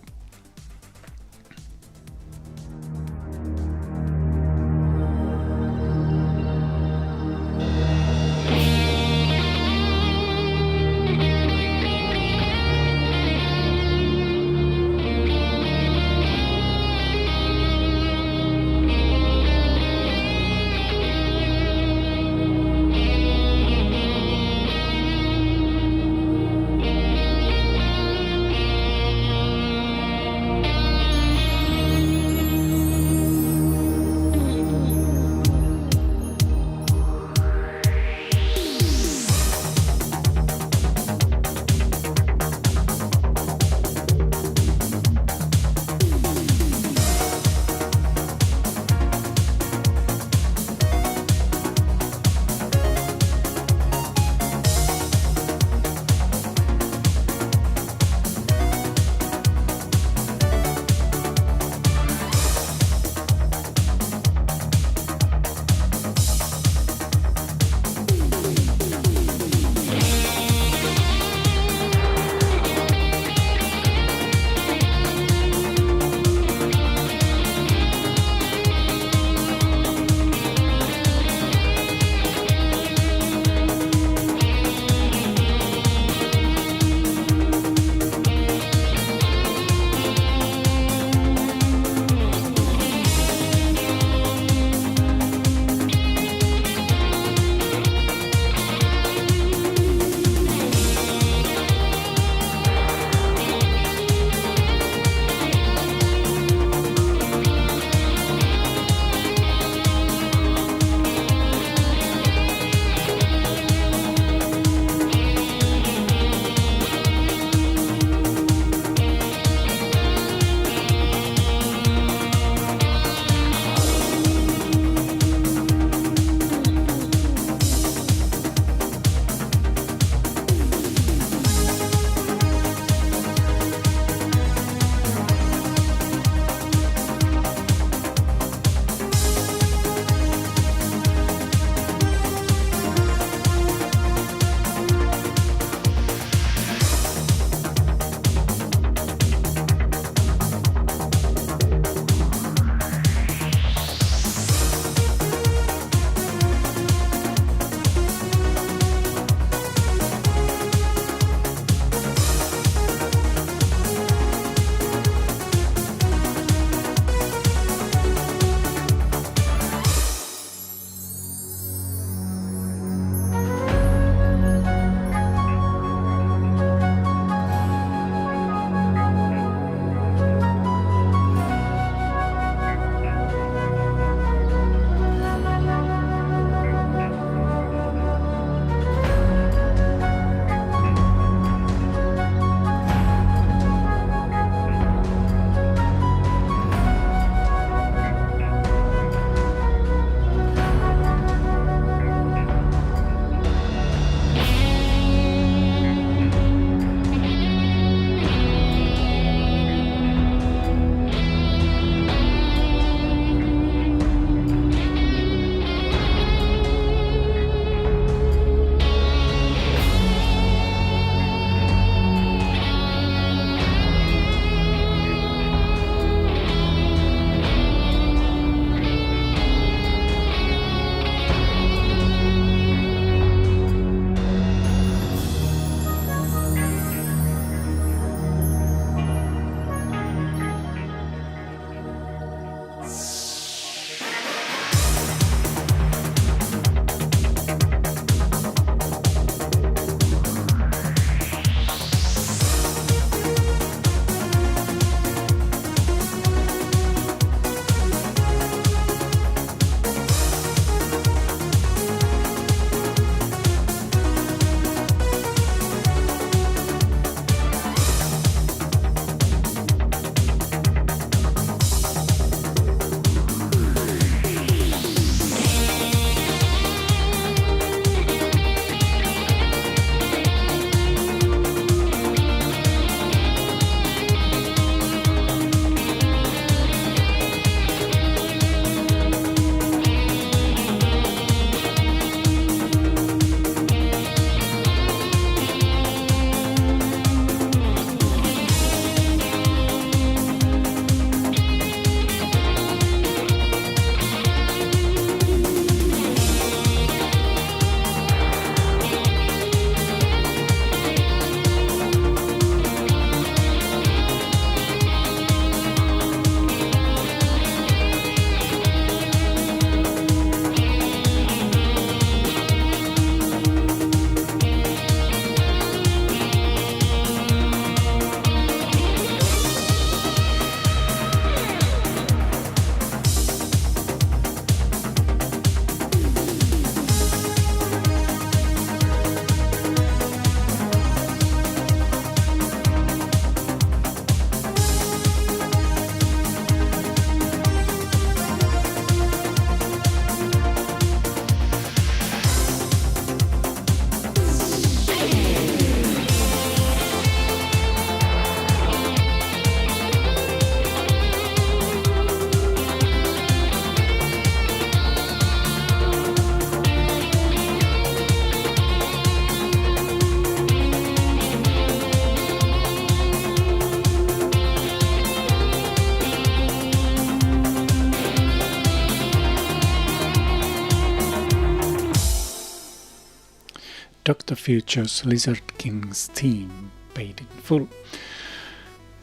Dr. Future's Lizard King's team paid in full.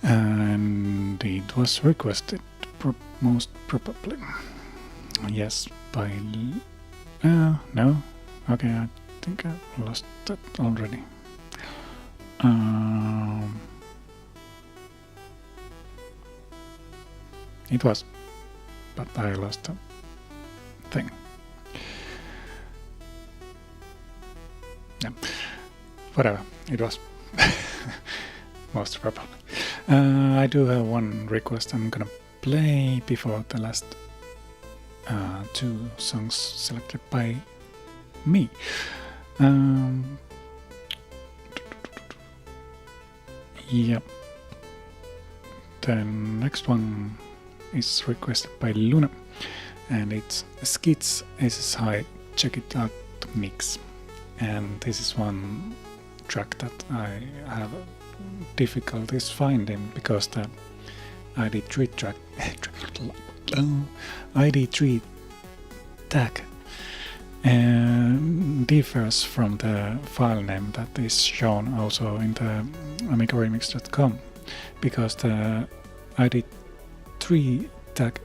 And it was requested, most probably. Yes, by... no? Okay, I think I lost that already. It was, but I lost the thing. Yeah, whatever, it was. Most probably. I do have one request I'm gonna play before the last two songs selected by me. Yep. The next one is requested by Luna, and it's Skits Aces High Check It Out mix. And this is one track that I have difficulties finding because the ID3 track ID3 tag differs from the file name that is shown also in the AmigaRemix.com, because the ID3 tag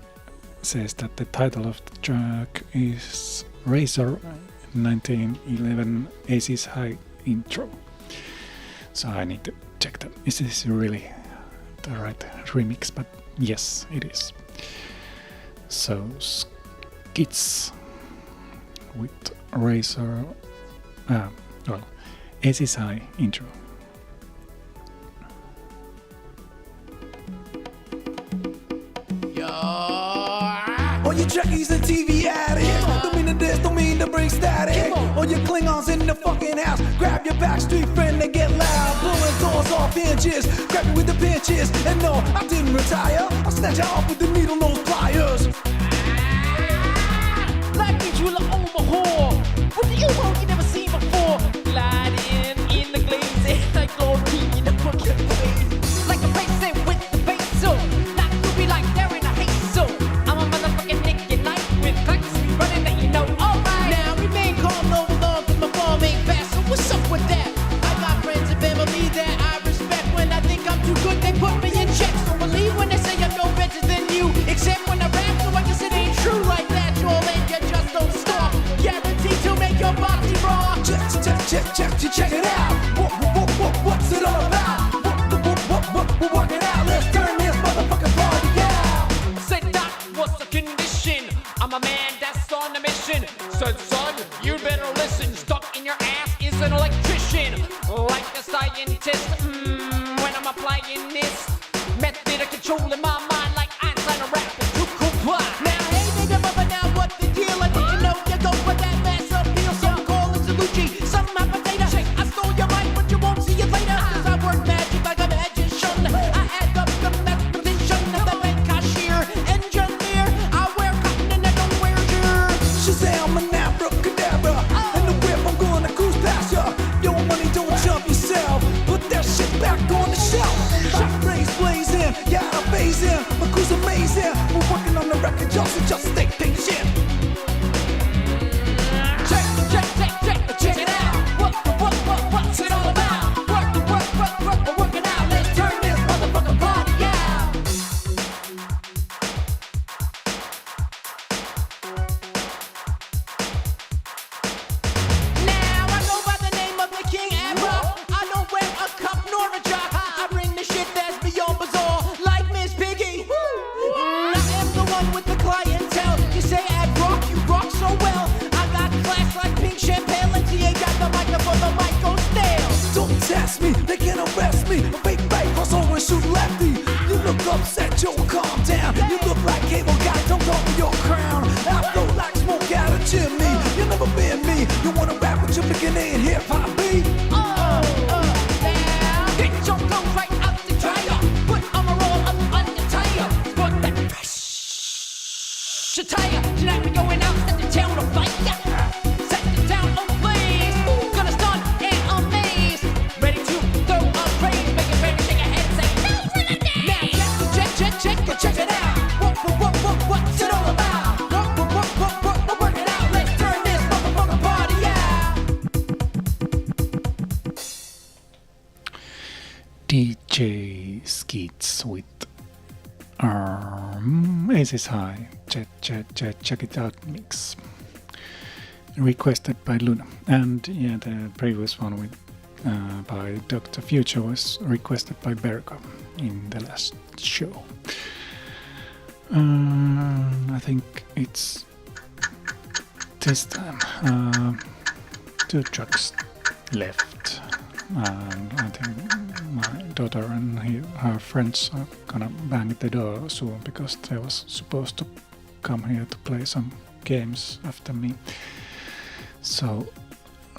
says that the title of the track is Razor 1911 Aces High Intro. So I need to check that. Is this really the right remix? But yes, it is. So Skits with Razor, Aces High Intro. All you Trekkies and TV addicts, don't mean to diss, don't mean to bring static. All you Klingons in the fucking house, grab your backstreet friend and get loud. Blowing doors off inches, grab you with the pinches. And no, I didn't retire, I'll snatch you off with the needle nose pliers. Like me, you look overhaul. What the you never seen before? Gliding in the glaze, like glory in the fucking face. Like a racing with the bass, so not to be like they're in a haze, so I'm a motherfucking Nick Knight with clicks running that you know. Alright, now remain calm, no alone, cause my ball ain't fast, so what's up with that? I got friends and family that I respect. When I think I'm too good, they put me in check. So believe when they say I'm no better than you, except when I rap, so I guess it ain't true like that. You'll and you just don't stop. Guaranteed to make your body raw. Check it out. What's it all about? We're working out. Let's turn this motherfucking party out. Said that was the condition. I'm a man that's on a mission. Said son, you better listen. Stuck in your ass is an electrician. Like a scientist, when I'm applying this method of controlling my mind like Einstein a rapper to comply. Now, hey, nigga, but now what the deal? I didn't know you go for that mass appeal. So I'm calling Salucci, some my potato. I stole your mic, but you won't see it later. Cause I work magic like a magician. I add up the mathematician and the bank cashier, engineer. I wear cotton and I don't wear gear. Shazam and abracadabra, and the whip I'm gonna cruise past ya. Your money don't jump yourself. Put that shit back on the shelf. Shot rays blazing, yeah, I'm phasing. DJ Skits with Aces High, check it out mix, requested by Luna. And yeah, the previous one with by Dr. Future was requested by Berko in the last show. I think it's this time 2 tracks left, and I think my daughter and her friends are gonna bang at the door soon because they was supposed to come here to play some games after me. So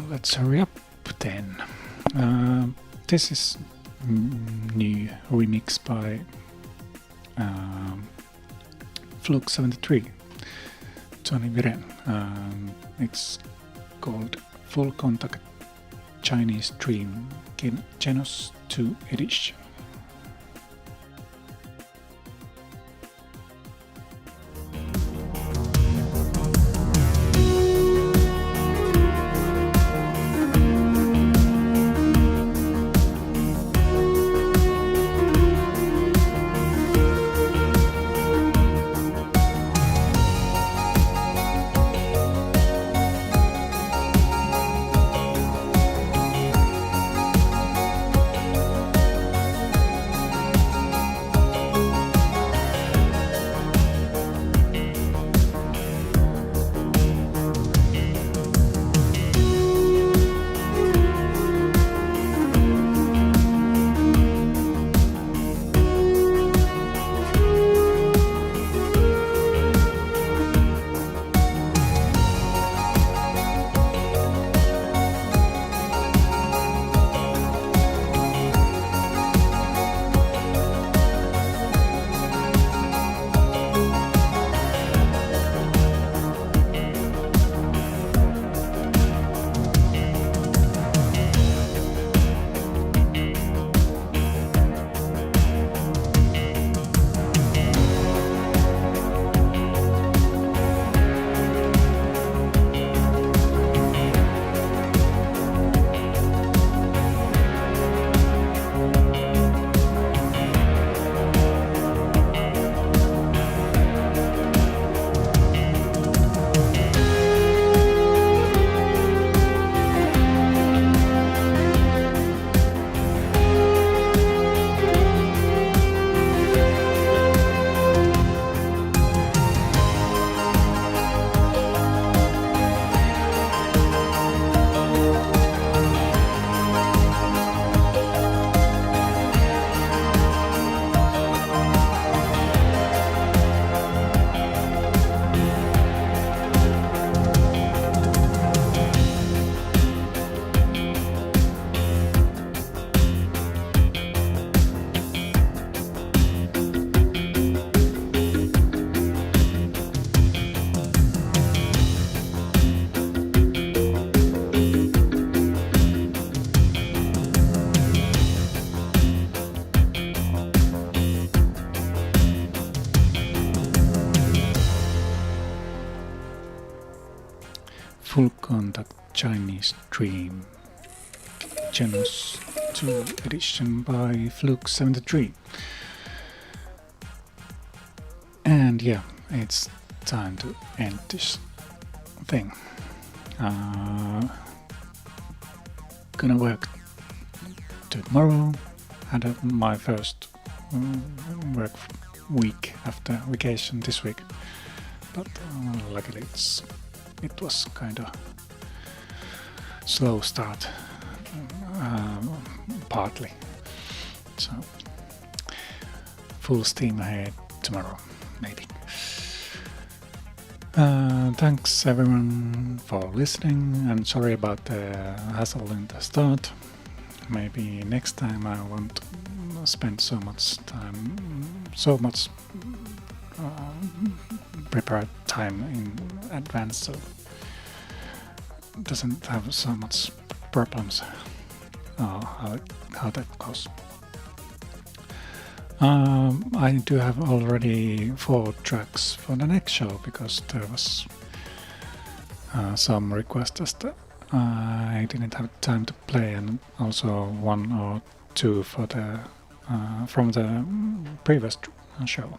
let's hurry up then. This is new remix by Fluke 73, Johnny Viren. It's called Full Contact Chinese Dream Genos 2 Edition. Full Contact Chinese Dream Genos 2 Edition by Fluke 73. And yeah, it's time to end this thing. Gonna work tomorrow. Had my first work week after vacation this week, but luckily it was kind of slow start, partly. So full steam ahead tomorrow, maybe. Thanks everyone for listening, and sorry about the hassle in the start. Maybe next time I won't spend so much prepared time in advance, so doesn't have so much problems how that goes. I do have already 4 tracks for the next show because there was some requests that I didn't have time to play, and also 1 or two for the from the previous show,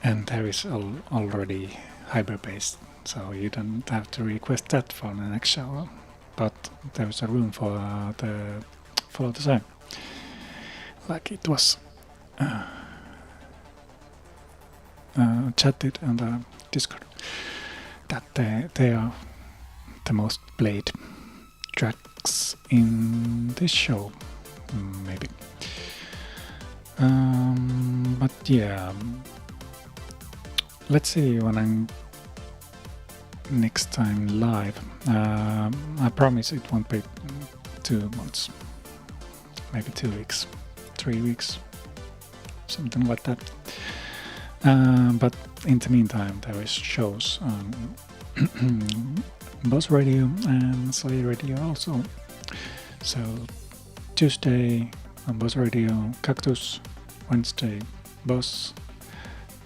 and there is already hyperbase, so you don't have to request that for the next show. But there is a room for the same, like it was chatted on the Discord, that they are the most played tracks in this show, maybe. But yeah, let's see when I'm next time live. I promise it won't be 2 months, maybe 2 weeks, 3 weeks, something like that. But in the meantime, there is shows on Boss Radio and Slay Radio also. So Tuesday on Boss Radio, Cactus. Wednesday, Boss.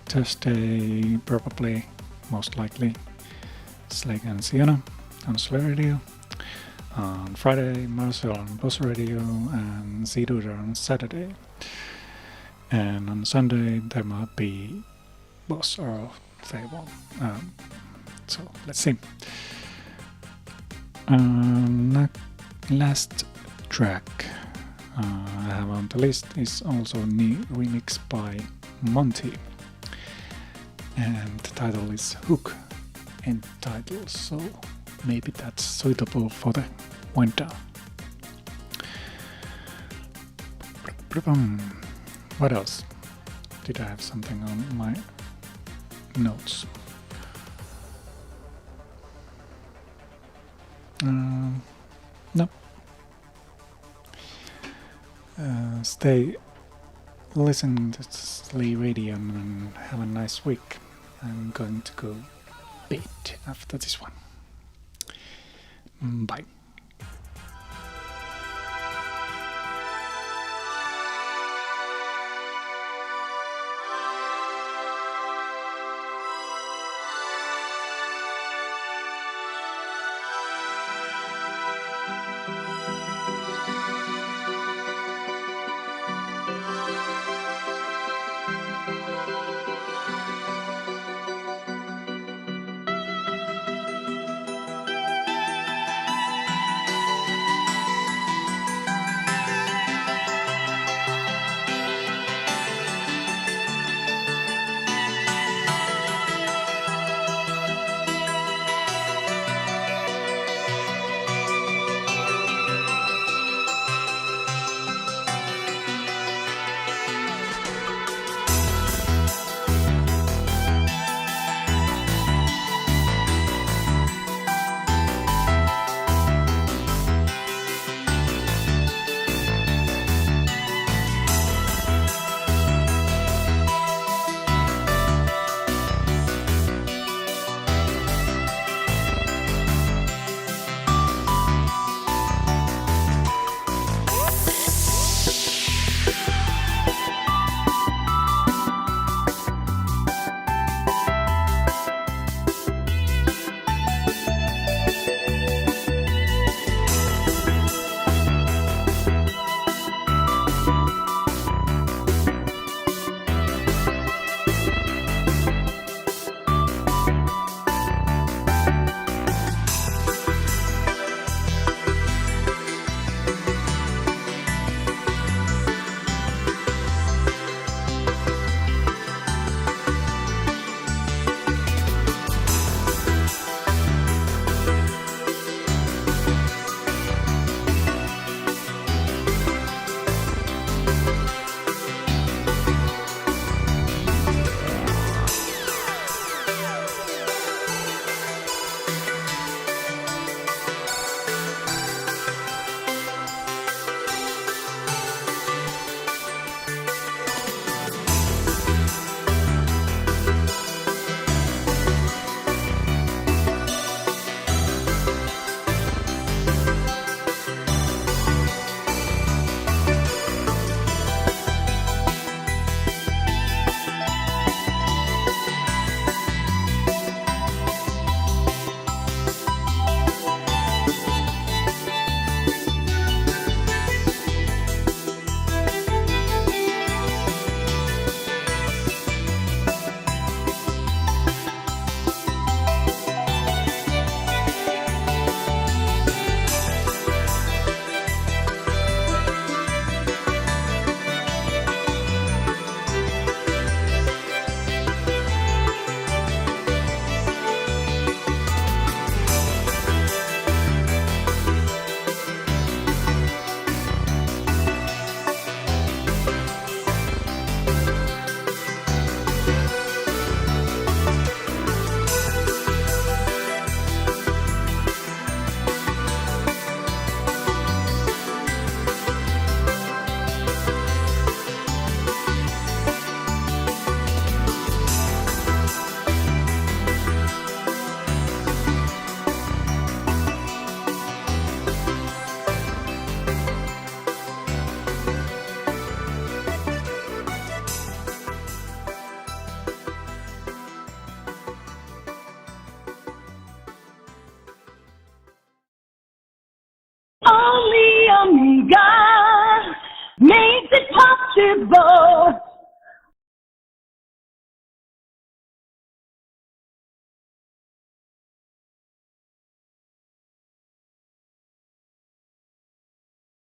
Thursday, probably, most likely, Slag and Sienna on Slay Radio. On Friday, Marcel on Boss Radio and Zeduder on Saturday. And on Sunday, there might be Boss or Fable. So let's see. Last track I have on the list is also a new remix by Monty, and the title is Hook end title, so maybe that's suitable for the winter. What else? Did I have something on my notes? No. Stay listening to Slay Radio and have a nice week. I'm going to go bed after this one. Bye.